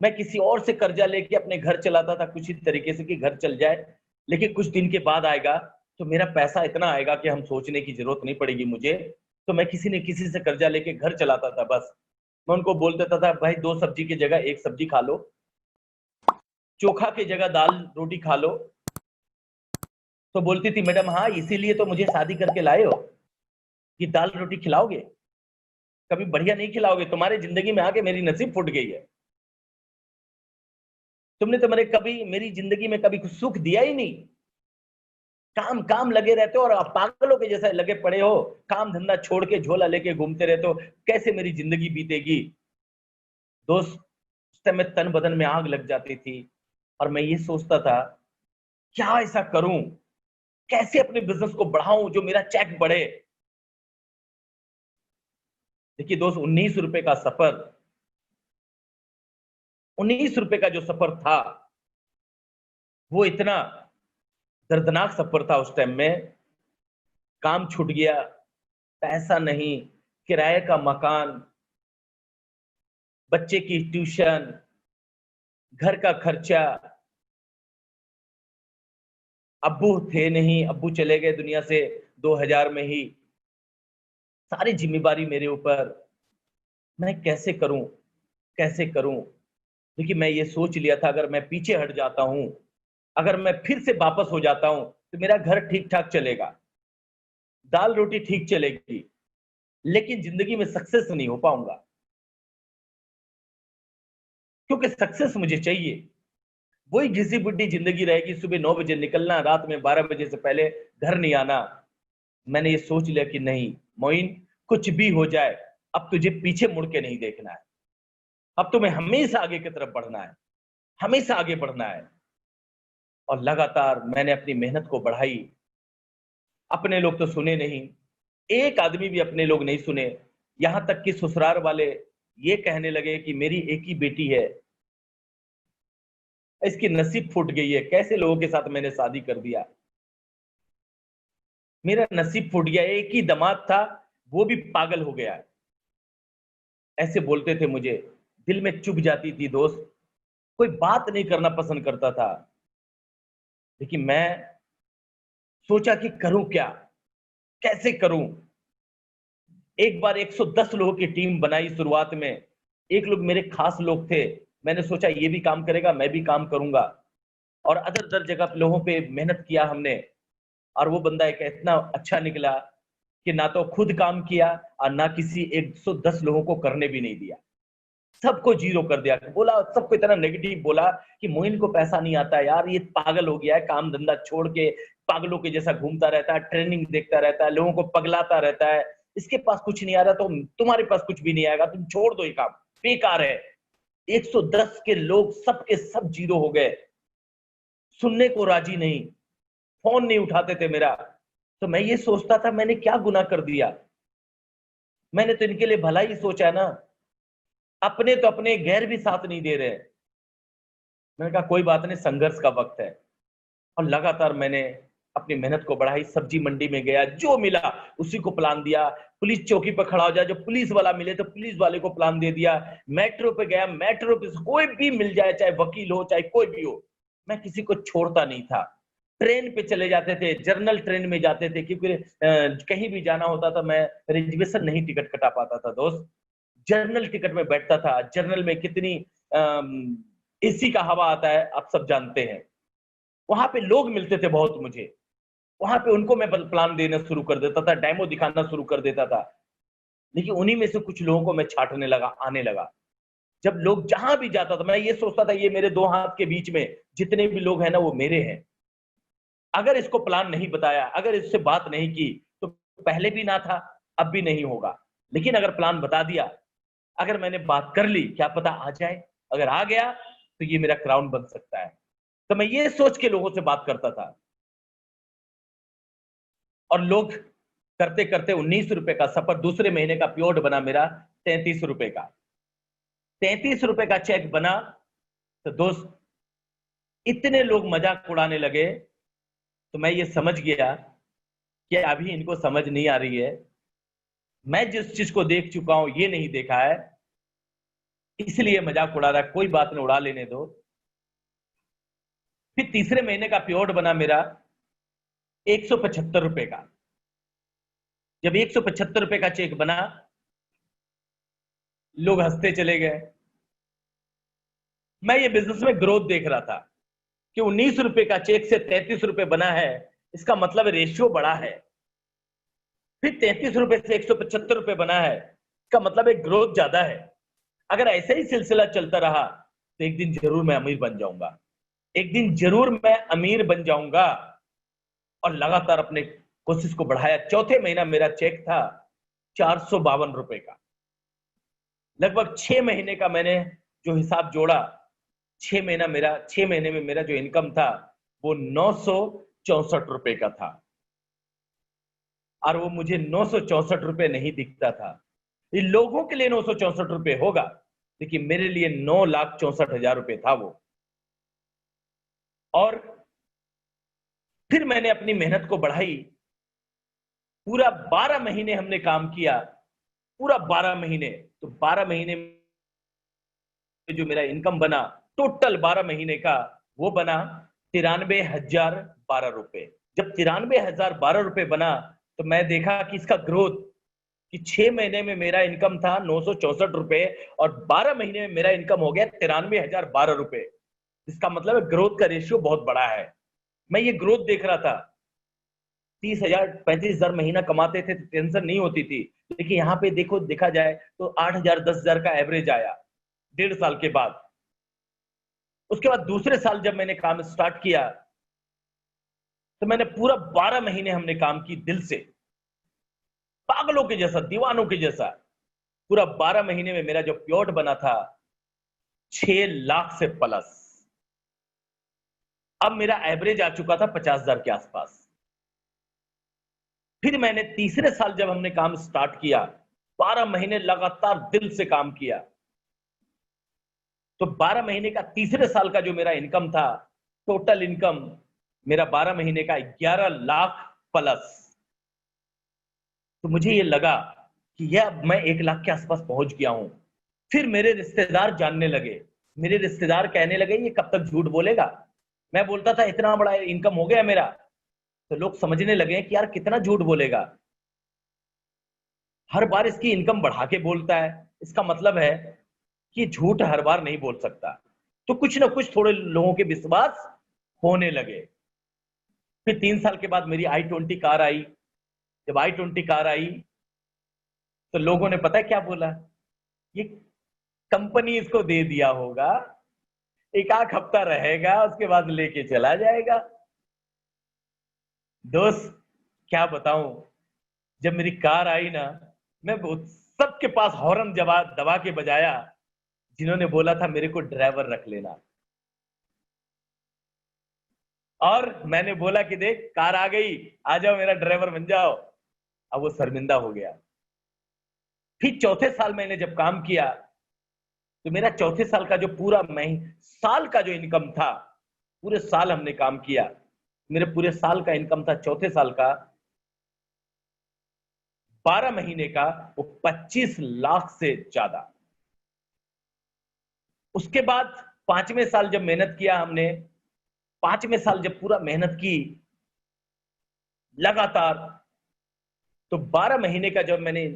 मैं किसी और से कर्जा लेके अपने घर चलाता था कुछ ही तरीके से कि घर चल जाए। लेकिन कुछ दिन के बाद आएगा तो मेरा पैसा इतना आएगा कि हम सोचने की जरूरत नहीं पड़ेगी मुझे। तो मैं किसी न किसी से कर्जा लेके घर चलाता था। बस मैं उनको बोल देता था, भाई 2 सब्जी की जगह 1 सब्जी खा लो, चोखा की जगह दाल रोटी खा लो। तो बोलती थी, मैडम हाँ इसीलिए तो मुझे शादी करके लाए हो कि दाल रोटी खिलाओगे, कभी बढ़िया नहीं खिलाओगे। तुम्हारे जिंदगी में आके मेरी नसीब फूट गई है। तुमने तो मेरे कभी मेरी जिंदगी में कभी कुछ सुख दिया ही नहीं। काम काम लगे रहते हो और आप पागलों के जैसे लगे पड़े हो, काम धंधा छोड़ के झोला लेके घूमते रहते हो। कैसे मेरी जिंदगी बीतेगी। दोस्त, उस टाइम में तन बदन में आग लग जाती थी। और मैं ये सोचता था, क्या ऐसा करूं, कैसे अपने बिजनेस को बढ़ाऊं जो मेरा चेक बढ़े। देखिए दोस्त, 19 रुपए का सफर, 19 रुपए का जो सफर था, वो इतना दर्दनाक सफर था उस टाइम में। काम छूट गया, पैसा नहीं, किराए का मकान, बच्चे की ट्यूशन, घर का खर्चा। अब्बू थे नहीं, अब्बू चले गए दुनिया से 2000 में ही। सारी जिम्मेदारी मेरे ऊपर। मैं कैसे करूं, कैसे करूं। देखिए मैं ये सोच लिया था, अगर मैं पीछे हट जाता हूं, अगर मैं फिर से वापस हो जाता हूं, तो मेरा घर ठीक ठाक चलेगा, दाल रोटी ठीक चलेगी, लेकिन जिंदगी में सक्सेस नहीं हो पाऊंगा। क्योंकि सक्सेस मुझे चाहिए। वही घिसी पिटी जिंदगी रहेगी, सुबह 9 बजे निकलना, रात में 12 बजे से पहले घर नहीं आना। मैंने ये सोच लिया कि नहीं मोइन, कुछ भी हो जाए, अब तुझे पीछे मुड़ के नहीं देखना है। अब तुम्हें हमेशा आगे की तरफ बढ़ना है, हमेशा आगे बढ़ना है। और लगातार मैंने अपनी मेहनत को बढ़ाई। अपने लोग तो सुने नहीं, एक आदमी भी अपने लोग नहीं सुने। यहां तक कि ससुराल वाले ये कहने लगे कि मेरी एक ही बेटी है, इसकी नसीब फूट गई है, कैसे लोगों के साथ मैंने शादी कर दिया। मेरा नसीब फूट गया, एक ही दामाद था, वो भी पागल हो गया। ऐसे बोलते थे मुझे, दिल में चुभ जाती थी दोस्त। कोई बात नहीं करना पसंद करता था। लेकिन मैं सोचा कि करूं क्या, कैसे करूं। एक बार 110 लोगों की टीम बनाई शुरुआत में। एक लोग मेरे खास लोग थे, मैंने सोचा ये भी काम करेगा, मैं भी काम करूंगा। और अदर अदर जगह लोगों पे मेहनत किया हमने। और वो बंदा एक इतना अच्छा निकला कि ना तो खुद काम किया और ना किसी 110 लोगों को करने भी नहीं दिया। सबको जीरो कर दिया। बोला, सबको इतना नेगेटिव बोला कि मोइन को पैसा नहीं आता है यार, ये पागल हो गया है, काम धंधा छोड़ के पागलों के जैसा घूमता रहता है, ट्रेनिंग देखता रहता है, लोगों को पगलाता रहता है, इसके पास कुछ नहीं आ रहा, तो तुम्हारे पास कुछ भी नहीं आएगा, तुम छोड़ दो ये काम, बेकार है। 110 के लोग सबके सब जीरो हो गए, सुनने को राजी नहीं, फोन नहीं उठाते थे मेरा। तो मैं ये सोचता था, मैंने क्या गुनाह कर दिया। मैंने तो इनके लिए भला ही सोचा है ना। अपने तो अपने गैर भी साथ नहीं दे रहे। मैंने कहा कोई बात नहीं, संघर्ष का वक्त है, और लगातार मैंने अपनी मेहनत को बढ़ाई, सब्जी मंडी में गया, जो मिला उसी को प्लान दिया, पुलिस चौकी पर खड़ा हो जाए, जो पुलिस वाला मिले तो पुलिस वाले को प्लान दे दिया, मेट्रो पे गया, मेट्रो पे कोई भी मिल जाए, चाहे वकील हो चाहे कोई भी हो, मैं किसी को छोड़ता नहीं था। ट्रेन पे चले जाते थे, जर्नल ट्रेन में जाते थे, क्योंकि कहीं भी जाना होता था मैं रिजर्वेशन नहीं टिकट कटा पाता था दोस्त, जर्नल टिकट में बैठता था। जर्नल में कितनी एसी का हवा आता है आप सब जानते हैं। वहां पे लोग मिलते थे बहुत मुझे, वहां पे उनको मैं प्लान देना शुरू कर देता था, डेमो दिखाना शुरू कर देता था। लेकिन उन्हीं में से कुछ लोगों को मैं छांटने लगा, आने लगा। जब लोग जहां भी जाता था मैं ये सोचता था ये मेरे दो हाथ के बीच में जितने भी लोग हैं ना वो मेरे हैं। अगर इसको प्लान नहीं बताया, अगर इससे बात नहीं की तो पहले भी ना था, अब भी नहीं होगा। लेकिन अगर प्लान बता दिया, अगर मैंने बात कर ली, क्या पता आ जाए, अगर आ गया तो ये मेरा क्राउन बन सकता है। तो मैं ये सोच के लोगों से बात करता था, और लोग करते करते 19 रुपए का सफर, दूसरे महीने का प्योर्ड बना मेरा 33 रुपए का। 33 रुपए का चेक बना तो दोस्त इतने लोग मजाक उड़ाने लगे, तो मैं ये समझ गया कि अभी इनको समझ नहीं आ रही है, मैं जिस चीज को देख चुका हूं ये नहीं देखा है, इसलिए मजाक उड़ा रहा है, कोई बात नहीं, उड़ा लेने दो। फिर तीसरे महीने का प्योर्ड बना मेरा 175 रुपए का। जब 175 रुपए का चेक बना, लोग हंसते चले गए। मैं ये बिजनेस में ग्रोथ देख रहा था कि 19 रुपए का चेक से 33 रुपए बना है, इसका मतलब रेशियो बड़ा है। फिर 33 रुपए से 175 रुपए बना है, इसका मतलब एक ग्रोथ ज्यादा है। अगर ऐसे ही सिलसिला चलता रहा तो एक दिन जरूर मैं अमीर बन जाऊंगा, एक दिन जरूर मैं अमीर बन जाऊंगा। और लगातार अपने कोशिश को बढ़ाया। चौथे महीना मेरा चेक था 452 रुपए का। लगभग 6 महीने का मैंने जो हिसाब जोड़ा, 6 महीने में मेरा जो इनकम था वो 964 रुपए का था। और वो मुझे 964 रुपए नहीं दिखता था। इन लोगों के लिए 964 रुपए होगा, लेकिन मेरे लिए 9,64,000 रुपए था वो। और फिर मैंने अपनी मेहनत को बढ़ाई। पूरा 12 महीने हमने काम किया, पूरा 12 महीने। तो 12 महीने में जो मेरा इनकम बना, टोटल 12 महीने का, वो बना 93,012 रुपए। जब 93,012 रुपए बना तो मैं देखा कि इसका ग्रोथ, कि 6 महीने में मेरा इनकम था 964 रुपए और 12 महीने में मेरा इनकम हो गया 93,012 रुपए। इसका मतलब है ग्रोथ का रेशियो बहुत बड़ा है। मैं ये ग्रोथ देख रहा था। 30,000 35,000 महीना कमाते थे तो टेंशन नहीं होती थी, लेकिन यहाँ पे देखो, देखा जाए तो 8,000 10,000 का एवरेज आया 1.5 साल के बाद। उसके बाद दूसरे साल जब मैंने काम स्टार्ट किया तो मैंने पूरा 12 महीने हमने काम की दिल से, पागलों के जैसा, दीवानों के जैसा। पूरा 12 महीने में मेरा जो प्लॉट बना था 6 लाख से प्लस। अब मेरा एवरेज आ चुका था 50,000 के आसपास। फिर मैंने तीसरे साल जब हमने काम स्टार्ट किया, 12 महीने लगातार दिल से काम किया, तो 12 महीने का तीसरे साल का जो मेरा इनकम था, टोटल इनकम मेरा 12 महीने का 11 लाख प्लस। तो मुझे ये लगा कि यह अब मैं 1 लाख के आसपास पहुंच गया हूं। फिर मेरे रिश्तेदार जानने लगे, मेरे रिश्तेदार कहने लगे ये कब तक झूठ बोलेगा। मैं बोलता था इतना बड़ा इनकम हो गया मेरा, तो लोग समझने लगे कि यार कितना झूठ बोलेगा, हर बार इसकी इनकम बढ़ा के बोलता है, इसका मतलब है कि झूठ हर बार नहीं बोल सकता। तो कुछ ना कुछ थोड़े लोगों के विश्वास होने लगे। फिर 3 साल के बाद मेरी i20 कार आई। जब i20 कार आई तो लोगों ने पता है क्या बोला, ये कंपनी इसको दे दिया होगा, 1 हफ्ता रहेगा उसके बाद लेके चला जाएगा। दोस्त क्या बताऊं, जब मेरी कार आई ना, मैं सबके पास हॉर्न दबा के बजाया जिन्होंने बोला था मेरे को ड्राइवर रख लेना। और मैंने बोला कि देख कार आ गई, आ जाओ मेरा ड्राइवर बन जाओ। अब वो शर्मिंदा हो गया। फिर चौथे साल मैंने जब काम किया तो मेरा चौथे साल का जो पूरा साल का जो इनकम था, पूरे साल हमने काम किया मेरे पूरे साल का इनकम था, चौथे साल का 12 महीने का, वो 25 लाख से ज्यादा। उसके बाद 5वें साल जब मेहनत किया हमने, 5वें साल जब पूरा मेहनत की लगातार, तो 12 महीने का जब मैंने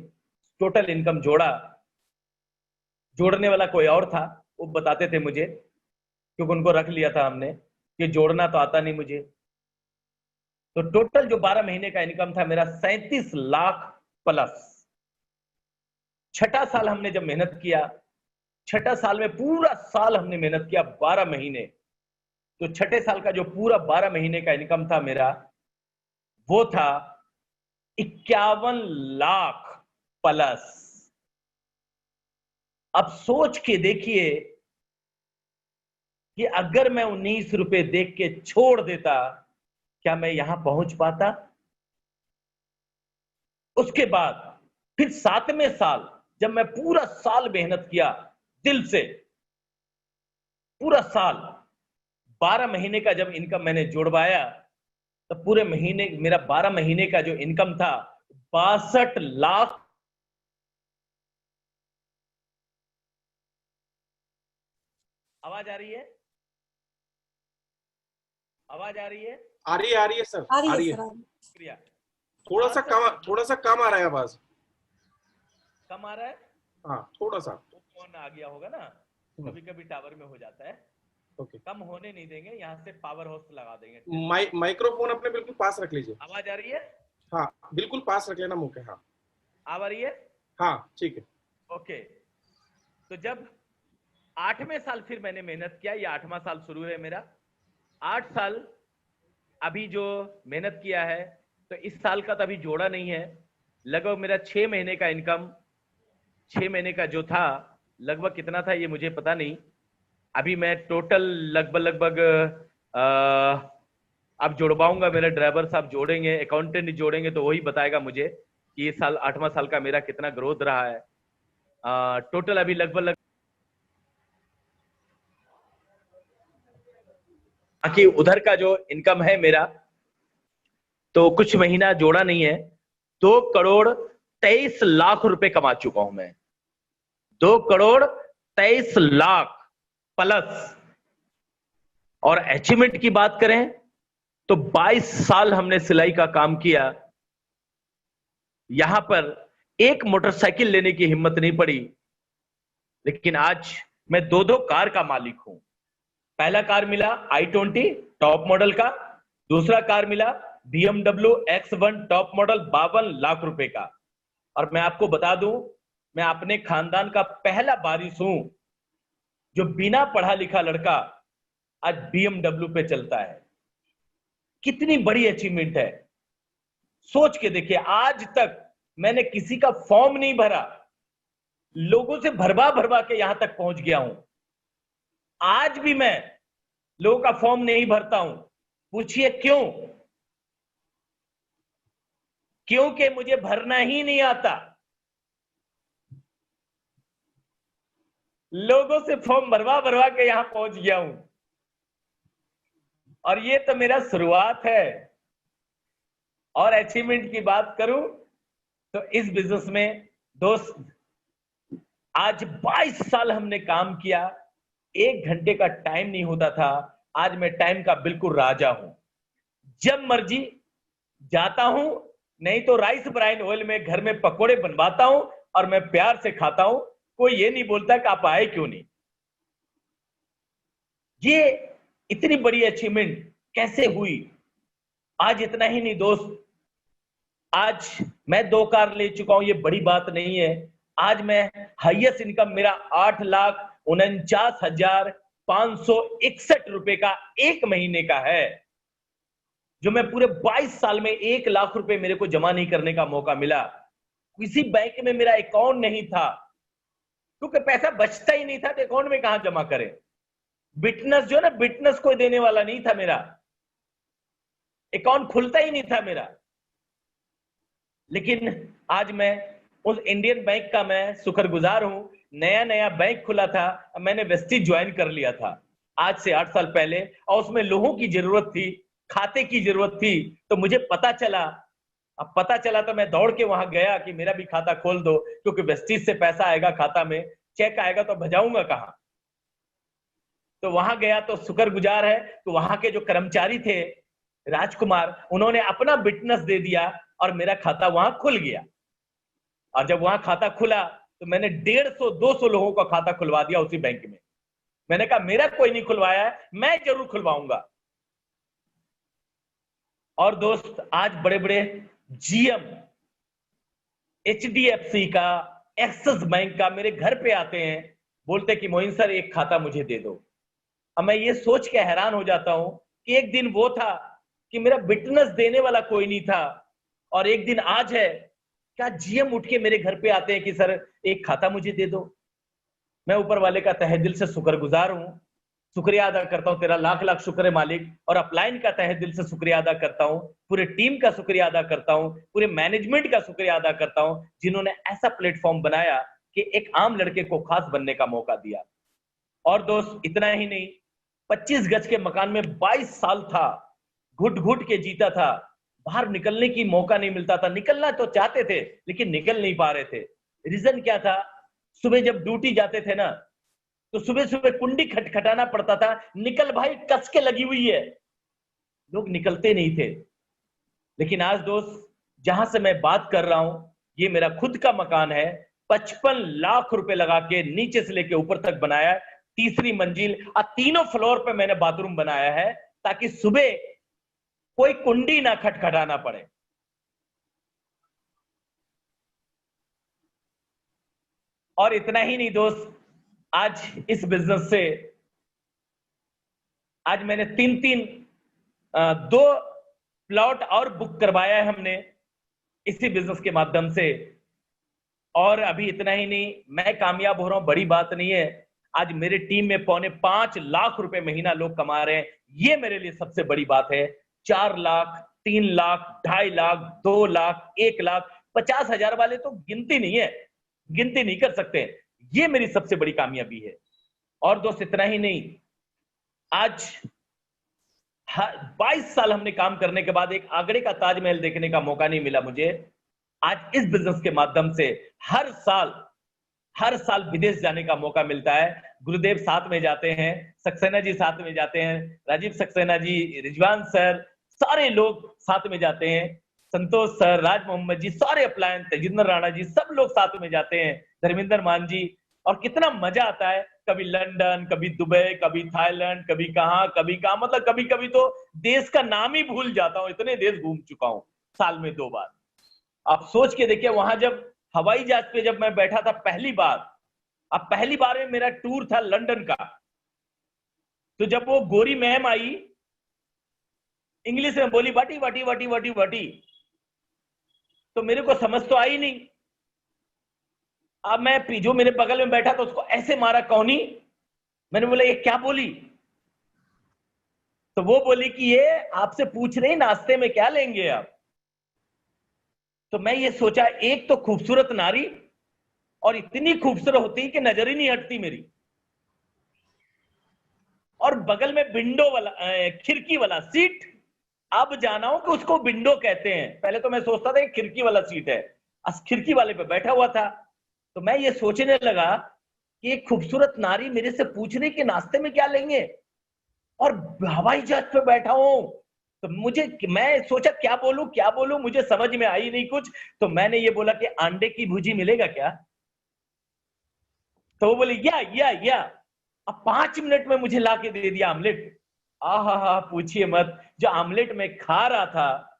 टोटल इनकम जोड़ा, जोड़ने वाला कोई और था, वो बताते थे मुझे, क्योंकि उनको रख लिया था हमने, कि जोड़ना तो आता नहीं मुझे। तो टोटल जो 12 महीने का इनकम था मेरा 37 लाख प्लस। छठा साल हमने जब मेहनत किया, छठा साल में पूरा साल हमने मेहनत किया 12 महीने, तो छठे साल का जो पूरा 12 महीने का इनकम था मेरा, वो था 51 लाख प्लस। अब सोच के देखिए कि अगर मैं 19 रुपए देख के छोड़ देता, क्या मैं यहां पहुंच पाता? उसके बाद फिर 7वें साल जब मैं पूरा साल मेहनत किया दिल से, पूरा साल 12 महीने का जब इनकम मैंने जोड़वाया, तो पूरे महीने मेरा 12 महीने का जो इनकम था 62 लाख। आवाज आ रही है? आवाज आ रही है? आ रही है, आ रही है सर, आ रही आ है रही सर, है। आ रही है। शुक्रिया। थोड़ा सा कम आ रहा है आवाज। कम आ रहा है? हाँ, थोड़ा सा। वो फोन आ गया होगा ना, कभी कभी टावर में हो जाता है। ओके। कम होने नहीं देंगे, यहाँ से पावर हाउस लगा देंगे। माइक्रोफोन अपने बिल्कुल पास रख लीजिए। आवाज आ रही है? हाँ, बिल्कुल पास रख लेना मुंह के। हाँ, आ रही है? हाँ, ठीक है। ओके। तो जब 8वें साल फिर मैंने मेहनत किया, ये 8वां साल शुरू है मेरा। 8 साल अभी जो मेहनत किया है, तो इस साल का तो अभी जोड़ा नहीं है। लगभग मेरा 6 महीने का इनकम, 6 महीने का जो था, लगभग कितना था ये मुझे पता नहीं। अभी मैं टोटल लगभग अब जोड़वाऊंगा, मेरे ड्राइवर साहब जोड़ेंगे, अकाउंटेंट जोड़ेंगे, तो वही बताएगा मुझे कि ये साल 8वां साल का मेरा कितना ग्रोथ रहा है। टोटल अभी लगभग बाकी उधर का जो इनकम है मेरा, तो कुछ महीना जोड़ा नहीं है। 2,23,00,000 रुपए कमा चुका हूं मैं, 2,23,00,000 प्लस। और अचीवमेंट की बात करें तो 22 साल हमने सिलाई का काम किया। यहां पर एक मोटरसाइकिल लेने की हिम्मत नहीं पड़ी, लेकिन आज मैं 2-2 कार का मालिक हूं। पहला कार मिला i20 टॉप मॉडल का, दूसरा कार मिला BMW X1 top model 52 lakh रुपए का। और मैं आपको बता दूं, मैं अपने खानदान का पहला वारिस हूं जो बिना पढ़ा लिखा लड़का आज BMW पे चलता है। कितनी बड़ी अचीवमेंट है, सोच के देखिए। आज तक मैंने किसी का फॉर्म नहीं भरा, लोगों से भरवा भरवा के यहां तक पहुंच गया हूं। आज भी मैं लोगों का फॉर्म नहीं भरता हूं। पूछिए क्यों? क्योंकि मुझे भरना ही नहीं आता। लोगों से फॉर्म भरवा भरवा के यहां पहुंच गया हूं, और ये तो मेरा शुरुआत है। और अचीवमेंट की बात करूं तो इस बिजनेस में दोस्त, आज 22 साल हमने काम किया, 1 घंटे का टाइम नहीं होता था। आज मैं टाइम का बिल्कुल राजा हूं। जब मर्जी जाता हूं, नहीं तो राइस ब्राइन ऑयल में घर में पकोड़े बनवाता हूं और मैं प्यार से खाता हूं। कोई ये नहीं बोलता कि आप आए क्यों नहीं। ये इतनी बड़ी अचीवमेंट कैसे हुई? आज इतना ही नहीं दोस्त, आज मैं 2 कार ले चुका हूं, ये बड़ी बात नहीं है। आज मैं हाईएस्ट इनकम मेरा 8,49,561 रुपए का 1 महीने का है, जो मैं पूरे 22 साल में 1 लाख रुपए मेरे को जमा नहीं करने का मौका मिला। किसी बैंक में मेरा अकाउंट नहीं था, क्योंकि पैसा बचता ही नहीं था, तो अकाउंट में कहां जमा करें। बिटनेस जो ना, बिटनेस कोई देने वाला नहीं था, मेरा अकाउंट खुलता ही नहीं था मेरा। लेकिन आज मैं उस इंडियन बैंक का मैं शुक्रगुजार हूं। नया नया बैंक खुला था, मैंने वेस्टीज ज्वाइन कर लिया था आज से 8 साल पहले, और उसमें लोगों की जरूरत थी, खाते की जरूरत थी। तो मुझे पता चला, अब पता चला तो मैं दौड़ के वहां गया कि मेरा भी खाता खोल दो, क्योंकि वेस्टीज से पैसा आएगा खाता में, चेक आएगा तो भजाऊंगा कहां। तो वहां गया तो शुक्रगुजार है तो वहां के जो कर्मचारी थे राजकुमार, उन्होंने अपना विटनेस दे दिया और मेरा खाता वहां खुल गया। और जब वहां खाता खुला तो मैंने 150-200 लोगों का खाता खुलवा दिया उसी बैंक में। मैंने कहा मेरा कोई नहीं खुलवाया है, मैं जरूर खुलवाऊंगा। और दोस्त, आज बड़े बड़े जीएम एचडीएफसी का, एक्सिस बैंक का मेरे घर पे आते हैं, बोलते कि मोइन सर एक खाता मुझे दे दो। अब मैं ये सोच के हैरान हो जाता हूं कि एक दिन वो था कि मेरा विटनेस देने वाला कोई नहीं था, और एक दिन आज है, क्या जीएम उठ के मेरे घर पे आते हैं कि सर एक खाता मुझे दे दो। मैं ऊपर वाले का तहे दिल से शुक्रगुजार हूं, शुक्रिया अदा करता हूं, तेरा लाख लाख शुक्र है मालिक। और अपलाइन का तहे दिल से शुक्रिया अदा करता हूं, पूरे टीम का शुक्रिया अदा करता हूं, पूरे मैनेजमेंट का शुक्रिया अदा करता हूं, जिन्होंने ऐसा प्लेटफॉर्म बनाया कि एक आम लड़के को खास बनने का मौका दिया। और दोस्त, इतना ही नहीं, 25 गज के मकान में 22 साल था, घुट घुट के जीता था, बाहर निकलने की मौका नहीं मिलता था। निकलना तो चाहते थे लेकिन निकल नहीं पा रहे थे। रीजन क्या था? सुबह जब ड्यूटी जाते थे ना, तो सुबह सुबह कुंडी खटखटाना पड़ता था, निकल भाई, कस के लगी हुई है। लोग निकलते नहीं थे। लेकिन आज दोस्त, जहां से मैं बात कर रहा हूं, ये मेरा खुद का मकान है। 55 लाख रुपए लगा के नीचे से लेके ऊपर तक बनाया है, तीसरी मंजिल, और तीनों फ्लोर पे मैंने बाथरूम बनाया है, ताकि सुबह कोई कुंडी ना खटखटाना पड़े। और इतना ही नहीं दोस्त, आज इस बिजनेस से आज मैंने दो प्लॉट और बुक करवाया है हमने इसी बिजनेस के माध्यम से। और अभी इतना ही नहीं, मैं कामयाब हो रहा हूं, बड़ी बात नहीं है। आज मेरे टीम में 4.25 लाख रुपए महीना लोग कमा रहे हैं, ये मेरे लिए सबसे बड़ी बात है। 4 लाख, 3 लाख, 2.5 लाख, 2 लाख, 1 लाख, 50,000 वाले तो गिनती नहीं है, गिनती नहीं कर सकते। ये मेरी सबसे बड़ी कामयाबी है। और दोस्त, इतना ही नहीं, आज 22 साल हमने काम करने के बाद एक आगरे का ताजमहल देखने का मौका नहीं मिला मुझे। आज इस बिजनेस के माध्यम से हर साल विदेश जाने का मौका मिलता है। गुरुदेव साथ में जाते हैं, सक्सेना जी साथ में जाते हैं, राजीव सक्सेना जी, रिजवान सर, सारे लोग साथ में जाते हैं, संतोष सर, राज मोहम्मद जी, सारे अपलायन, तेजिंदर राणा जी, सब लोग साथ में जाते हैं, धर्मेंद्र मान जी। और कितना मजा आता है, कभी लंदन, कभी दुबई, कभी थाईलैंड, कभी कहां, मतलब कभी कभी तो देश का नाम ही भूल जाता हूं, इतने देश घूम चुका हूं साल में 2 बार। आप सोच के देखिए, वहां जब हवाई जहाज पे जब मैं बैठा था पहली बार, अब पहली बार में मेरा टूर था लंदन का, तो जब वो गोरी मैम आई, इंग्लिश में बोली वाटी वाटी वाटी वाटी वाटी, तो मेरे को समझ तो आई नहीं। अब मैं जो मेरे बगल में बैठा था उसको ऐसे मारा कौनी, मैंने बोला ये क्या बोली? तो वो बोली कि ये आपसे पूछ रही नाश्ते में क्या लेंगे आप। तो मैं ये सोचा, एक तो खूबसूरत नारी, और इतनी खूबसूरत होती कि नजर ही नहीं हटती मेरी, और बगल में विंडो वाला, खिड़की वाला सीट। अब जाना हो कि उसको विंडो कहते हैं, पहले तो मैं सोचता था कि खिड़की वाला सीट है, खिड़की वाले पे बैठा हुआ था। तो मैं ये सोचने लगा कि एक खूबसूरत नारी मेरे से पूछ रही कि नाश्ते में क्या लेंगे, और हवाई जहाज पे बैठा हूं। तो मैं सोचा क्या बोलूं, मुझे समझ में आई नहीं कुछ। तो मैंने ये बोला कि अंडे की भुजी मिलेगा क्या? तो वो बोली या। अब 5 मिनट में मुझे ला के दे दिया आमलेट। आहा, पूछिए मत, जो आमलेट में खा रहा था,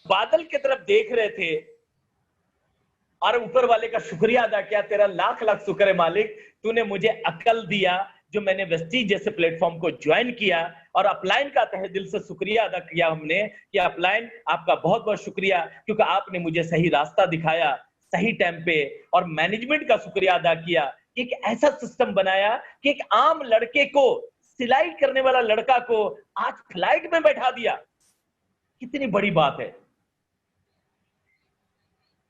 बादल की तरफ देख रहे थे, और ऊपर वाले का शुक्रिया अदा किया, तेरा लाख लाख शुक्र है मालिक, तूने मुझे अकल दिया, जो मैंने वेस्टीज जैसे प्लेटफॉर्म को ज्वाइन किया। और अपलाइन का तहे दिल से शुक्रिया अदा किया हमने कि अपलाइन आपका बहुत बहुत शुक्रिया, क्योंकि आपने मुझे सही रास्ता दिखाया सही टाइम पे। और मैनेजमेंट का शुक्रिया अदा किया, एक ऐसा सिस्टम बनाया कि एक आम लड़के को, सिलाई करने वाला लड़का को आज फ्लाइट में बैठा दिया। कितनी बड़ी बात है।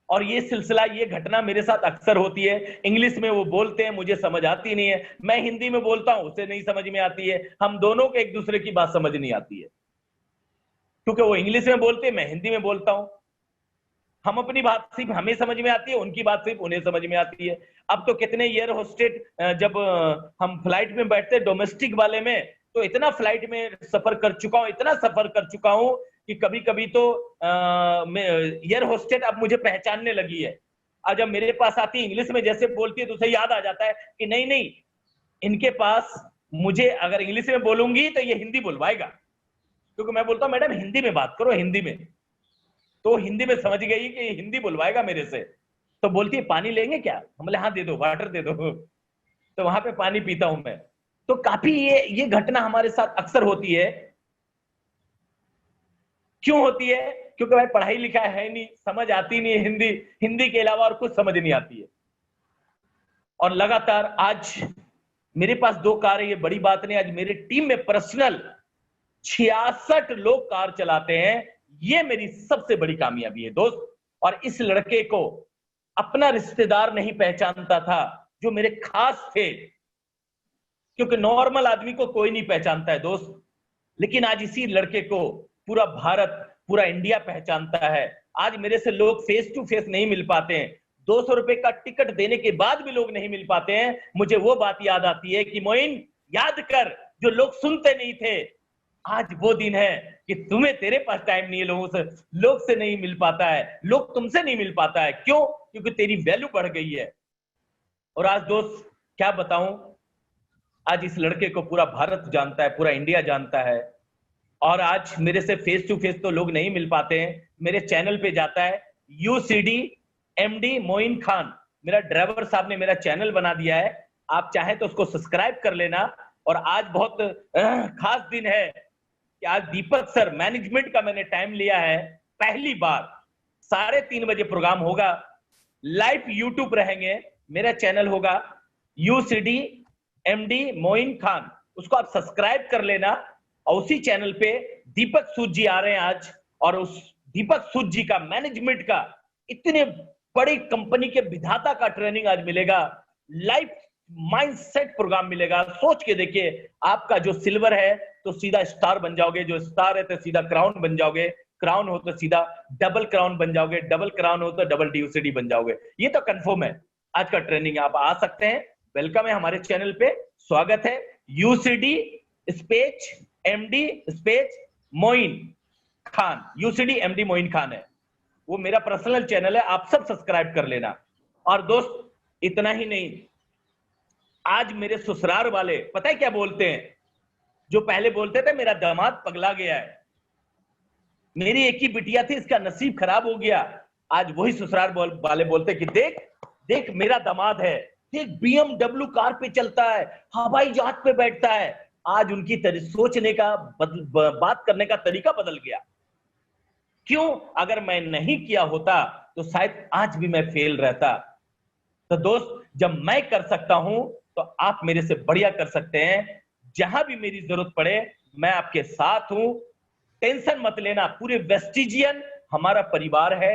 और ये सिलसिला, ये घटना मेरे साथ अक्सर होती है। इंग्लिश में वो बोलते हैं, मुझे समझ आती नहीं है, मैं हिंदी में बोलता हूं, उसे नहीं समझ में आती है, हम दोनों को एक दूसरे की बात समझ नहीं आती है, क्योंकि वो इंग्लिश में बोलते हैं, मैं हिंदी में बोलता हूं। हम अपनी बात सिर्फ हमें समझ में आती है, उनकी बात सिर्फ उन्हें समझ में आती है। अब तो कितने एयर होस्टेस, जब हम फ्लाइट में बैठते डोमेस्टिक वाले में, तो इतना फ्लाइट में सफर कर चुका हूं, इतना सफर कर चुका हूं कि कभी कभी तो एयर होस्टेस अब मुझे पहचानने लगी है। और जब मेरे पास आती है इंग्लिश में जैसे बोलती है, तो उसे याद आ जाता है कि नहीं नहीं, इनके पास मुझे अगर इंग्लिश में बोलूंगी तो ये हिंदी बोलवाएगा, क्योंकि मैं बोलता हूं मैडम हिंदी में बात करो, हिंदी में। तो हिंदी में समझ गई कि हिंदी बुलवाएगा मेरे से। तो बोलती है पानी लेंगे क्या? हम बोले हाँ दे दो, वाटर दे दो। तो वहां पे पानी पीता हूं मैं। तो काफी ये घटना हमारे साथ अक्सर होती है। क्यों होती है? क्योंकि भाई पढ़ाई लिखा है नहीं, समझ आती नहीं है हिंदी, हिंदी के अलावा और कुछ समझ नहीं आती है। और लगातार आज मेरे पास 2 कार है, ये बड़ी बात नहीं। आज मेरी टीम में पर्सनल 66 लोग कार चलाते हैं, ये मेरी सबसे बड़ी कामयाबी है दोस्त। और इस लड़के को अपना रिश्तेदार नहीं पहचानता था, जो मेरे खास थे, क्योंकि नॉर्मल आदमी को कोई नहीं पहचानता है दोस्त, लेकिन आज इसी लड़के को पूरा भारत, पूरा इंडिया पहचानता है। आज मेरे से लोग फेस टू फेस नहीं मिल पाते हैं, 200 रुपए का टिकट देने के बाद भी लोग नहीं मिल पाते हैं। मुझे वो बात याद आती है कि मोइन याद कर, जो लोग सुनते नहीं थे, आज वो दिन है कि तुम्हें, तेरे पास टाइम नहीं है, लोग से नहीं मिल पाता है, लोग तुमसे नहीं मिल पाता है। क्यों? क्योंकि तेरी वैल्यू बढ़ गई है। और आज दोस्त क्या बताऊं, आज इस लड़के को पूरा भारत जानता है, पूरा इंडिया जानता है। और आज मेरे से फेस टू फेस तो लोग नहीं मिल पाते हैं, मेरे चैनल पे जाता है यूसीडी एमडी मोइन खान, मेरा ड्राइवर साहब ने मेरा चैनल बना दिया है, आप चाहें तो उसको सब्सक्राइब कर लेना। और आज बहुत खास दिन है कि आज दीपक सर मैनेजमेंट का मैंने टाइम लिया है, पहली बार 3:30 बजे प्रोग्राम होगा, लाइव यूट्यूब रहेंगे, मेरा चैनल होगा यूसीडी एमडी मोइन खान, उसको आप सब्सक्राइब कर लेना। और उसी चैनल पे दीपक सूद जी आ रहे हैं आज, और उस दीपक सूद जी का मैनेजमेंट का, इतने बड़ी कंपनी के विधाता का ट्रेनिंग आज मिलेगा, लाइव माइंडसेट प्रोग्राम मिलेगा। सोच के देखिए, आपका जो सिल्वर है तो सीधा स्टार बन जाओगे, जो स्टार है तो सीधा क्राउन बन जाओगे, क्राउन हो तो सीधा डबल क्राउन बन जाओगे, डबल क्राउन हो तो डबल ड्यूसिडी बन जाओगे। ये तो कंफर्म है। आज का ट्रेनिंग आप आ सकते हैं, वेलकम है हमारे चैनल पे, स्वागत है। UCD space MD space Moin Khan, UCD MD Moin Khan है, वो मेरा पर्सनल चैनल है, आप सब सब्सक्राइब कर लेना। और दोस्त इतना ही नहीं, आज मेरे ससुराल वाले पता है क्या बोलते हैं? जो पहले बोलते थे मेरा दामाद पगला गया है, मेरी एक ही बिटिया थी, इसका नसीब खराब हो गया, आज वही ससुराल वाले बोलते कि देख देख मेरा दामाद है, देख बीएमडब्ल्यू कार पे चलता है, हवाई जहाज पे बैठता है। आज उनकी सोचने का बात करने का तरीका बदल गया। क्यों? अगर मैं नहीं किया होता तो शायद आज भी मैं फेल रहता। तो दोस्त, जब मैं कर सकता हूं तो आप मेरे से बढ़िया कर सकते हैं। जहां भी मेरी जरूरत पड़े मैं आपके साथ हूं, टेंशन मत लेना। पूरे वेस्टिजियन हमारा परिवार है,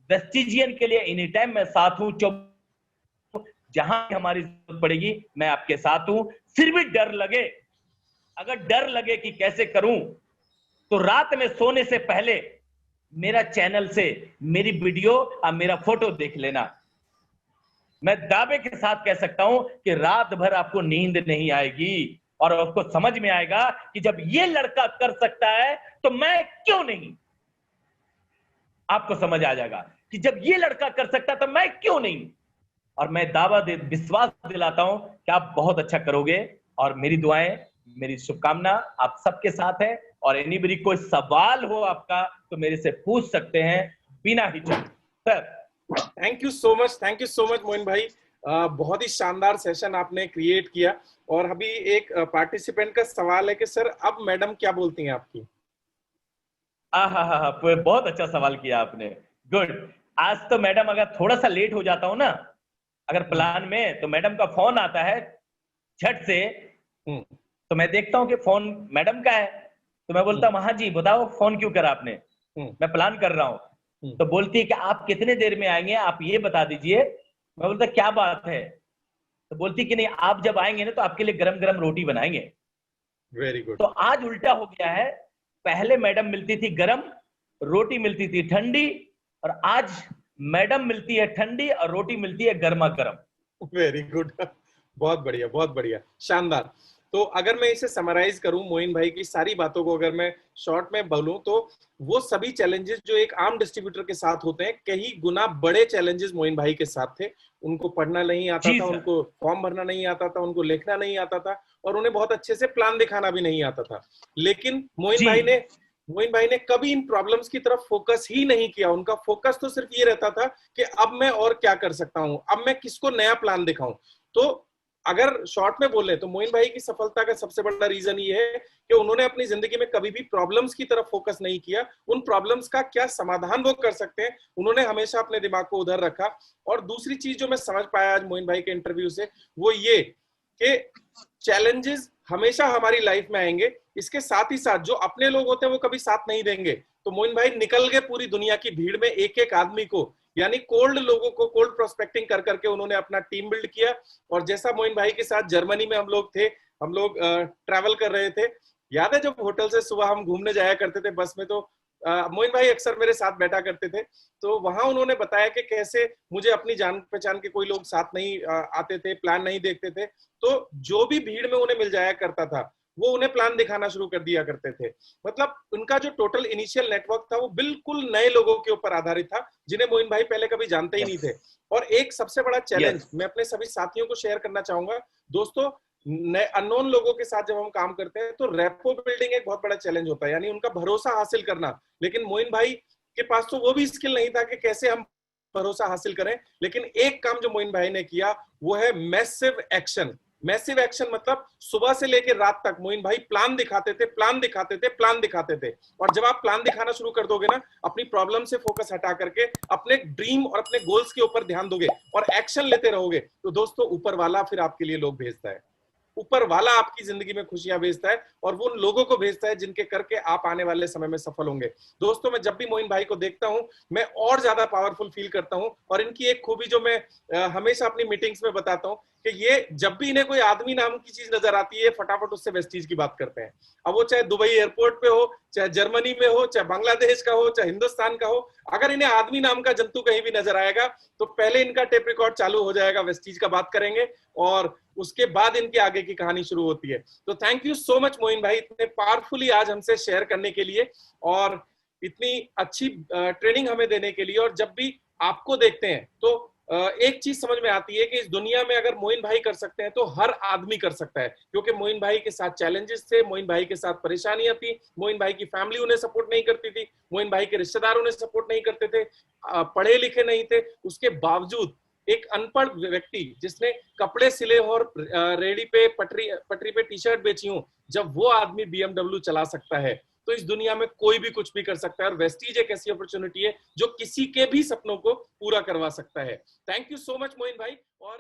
वेस्टिजियन के लिए एनी टाइम मैं साथ हूं। जहां हमारी जरूरत पड़ेगी मैं आपके साथ हूं। फिर भी डर लगे, अगर डर लगे कि कैसे करूं, तो रात में सोने से पहले मेरा चैनल से मेरी वीडियो और मेरा फोटो देख लेना। मैं दावे के साथ कह सकता हूं कि रात भर आपको नींद नहीं आएगी, और आपको समझ में आएगा कि जब ये लड़का कर सकता है तो मैं क्यों नहीं। आपको समझ आ जाएगा कि जब ये लड़का कर सकता है तो मैं क्यों नहीं। और मैं विश्वास दिलाता हूं कि आप बहुत अच्छा करोगे, और मेरी दुआएं, मेरी शुभकामना आप सबके साथ है। और एनीबडी कोई सवाल हो आपका तो मेरे से पूछ सकते हैं बिना हिचक। Sir thank you so much Moin भाई, बहुत ही शानदार सेशन आपने क्रिएट किया। और अभी एक पार्टिसिपेंट का सवाल है कि सर अब मैडम क्या बोलती हैं आपकी? बहुत अच्छा सवाल किया आपने, गुड। आज तो मैडम अगर थोड़ा सा लेट हो जाता हूं ना, अगर प्लान में, तो मैडम का फोन आता है झट से, तो मैं देखता हूं कि फोन मैडम का है, तो मैं बोलता हूं हाँ जी बताओ फोन क्यों करा आपने, मैं प्लान कर रहा हूं। तो बोलती है कि आप कितने देर में आएंगे, आप ये बता दीजिए। मैं बोलता क्या बात है, तो बोलती कि नहीं, आप जब आएंगे ना तो आपके लिए गरम गरम रोटी बनाएंगे। Very good. तो आज उल्टा हो गया है, पहले मैडम मिलती थी गरम, रोटी मिलती थी ठंडी, और आज मैडम मिलती है ठंडी और रोटी मिलती है गर्मा गर्म। Very good. बहुत बढ़िया, बहुत बढ़िया, शानदार। तो अगर मैं इसे समराइज करूं, मोइन भाई की सारी बातों को अगर मैं शॉर्ट में बोलूं, तो वो सभी चैलेंजेस जो एक आम डिस्ट्रीब्यूटर के साथ होते हैं, कहीं गुना बड़े चैलेंजेस मोइन भाई के साथ थे। उनको पढ़ना नहीं आता था, उनको फॉर्म भरना नहीं आता था, उनको लिखना नहीं आता था, और उन्हें बहुत अच्छे से प्लान दिखाना भी नहीं आता था। लेकिन मोइन भाई ने कभी इन प्रॉब्लम्स की तरफ फोकस ही नहीं किया। उनका फोकस तो सिर्फ ये रहता था कि अब मैं और क्या कर सकता हूं, अब मैं किसको नया प्लान दिखाऊं। तो अगर शॉर्ट में बोले तो मोइन भाई की सफलता का सबसे बड़ा रीजन ये है कि उन्होंने अपनी जिंदगी में कभी भी प्रॉब्लम्स की तरफ फोकस नहीं किया। उन प्रॉब्लम्स का क्या समाधान वो कर सकते हैं, उन्होंने हमेशा अपने दिमाग को उधर रखा। और दूसरी चीज जो मैं समझ पाया आज मोइन भाई के इंटरव्यू से, वो ये कि चैलेंजेस हमेशा हमारी लाइफ में आएंगे, इसके साथ ही साथ जो अपने लोग होते हैं वो कभी साथ नहीं देंगे। तो मोइन भाई निकल गए पूरी दुनिया की भीड़ में, एक एक आदमी को, यानी कोल्ड लोगों को कोल्ड प्रोस्पेक्टिंग कर करके उन्होंने अपना टीम बिल्ड किया। और जैसा मोइन भाई के साथ जर्मनी में हम लोग ट्रैवल कर रहे थे, याद है जब होटल से सुबह हम घूमने जाया करते थे बस में, तो मोइन भाई अक्सर मेरे साथ बैठा करते थे। तो वहां उन्होंने बताया कि कैसे मुझे अपनी जान पहचान के कोई लोग साथ नहीं आते थे, प्लान नहीं देखते थे, तो जो भी भीड़ में उन्हें मिल जाया करता था वो उन्हें प्लान दिखाना शुरू कर दिया करते थे। मतलब उनका जो टोटल इनिशियल नेटवर्क था वो बिल्कुल नए लोगों के ऊपर आधारित था, जिन्हें मोइन भाई पहले कभी जानते ही नहीं थे। और एक सबसे बड़ा चैलेंज मैं अपने सभी साथियों को शेयर करना चाहूंगा दोस्तों, नए अननोन लोगों के साथ जब हम काम करते हैं तो रेपो बिल्डिंग एक बहुत बड़ा चैलेंज होता है, यानी उनका भरोसा हासिल करना। लेकिन मोइन भाई के पास तो वो भी स्किल नहीं था कि कैसे हम भरोसा हासिल करें। लेकिन एक काम जो मोइन भाई ने किया वो है मैसिव एक्शन। मैसिव एक्शन मतलब सुबह से लेकर रात तक मोइन भाई प्लान दिखाते थे, प्लान दिखाते थे, प्लान दिखाते थे। और जब आप प्लान दिखाना शुरू कर दोगे ना, अपनी प्रॉब्लम से फोकस हटा करके अपने ड्रीम और अपने गोल्स के ऊपर ध्यान दोगे और एक्शन लेते रहोगे, तो दोस्तों ऊपर वाला फिर आपके लिए लोग भेजता है। ऊपर वाला आपकी जिंदगी में खुशियां भेजता है और वो उन लोगों को भेजता है जिनके करके आप आने वाले समय में सफल होंगे। दोस्तों मैं जब भी मोइन भाई को देखता हूं मैं और ज्यादा पावरफुल फील करता हूं। और इनकी एक खूबी जो मैं हमेशा अपनी मीटिंग्स में बताता हूं कि ये जब भी इन्हें कोई आदमी नाम की चीज नजर आती है, फटाफट उससे वेस्टीज की बात करते हैं। अब वो चाहे दुबई एयरपोर्ट पे हो, चाहे जर्मनी में हो, चाहे बांग्लादेश का हो, चाहे हिंदुस्तान का हो, अगर इन्हें आदमी नाम का जंतु कहीं भी नजर आएगा तो पहले इनका टेप रिकॉर्ड चालू हो जाएगा, वेस्टीज का बात करेंगे और उसके बाद इनके आगे की कहानी शुरू होती है। तो thank you so much Moin भाई, इतने पावरफुली आज हमसे शेयर करने के लिए और इतनी अच्छी ट्रेनिंग हमें देने के लिए। और जब भी आपको देखते हैं तो एक चीज समझ में आती है कि इस दुनिया में अगर मोइन भाई कर सकते हैं तो हर आदमी कर सकता है, क्योंकि मोइन भाई के साथ चैलेंजेस थे, मोइन भाई के साथ परेशानियां थी, मोइन भाई की फैमिली उन्हें सपोर्ट नहीं करती थी, मोइन भाई के रिश्तेदार उन्हें सपोर्ट नहीं करते थे, पढ़े लिखे नहीं थे। उसके बावजूद एक अनपढ़ व्यक्ति जिसने कपड़े सिले और रेडी पे पटरी पे टी शर्ट बेची हूं, जब वो आदमी BMW चला सकता है तो इस दुनिया में कोई भी कुछ भी कर सकता है। और वेस्टीज एक ऐसी अपॉर्चुनिटी है जो किसी के भी सपनों को पूरा करवा सकता है। Thank you so much Moin भाई। और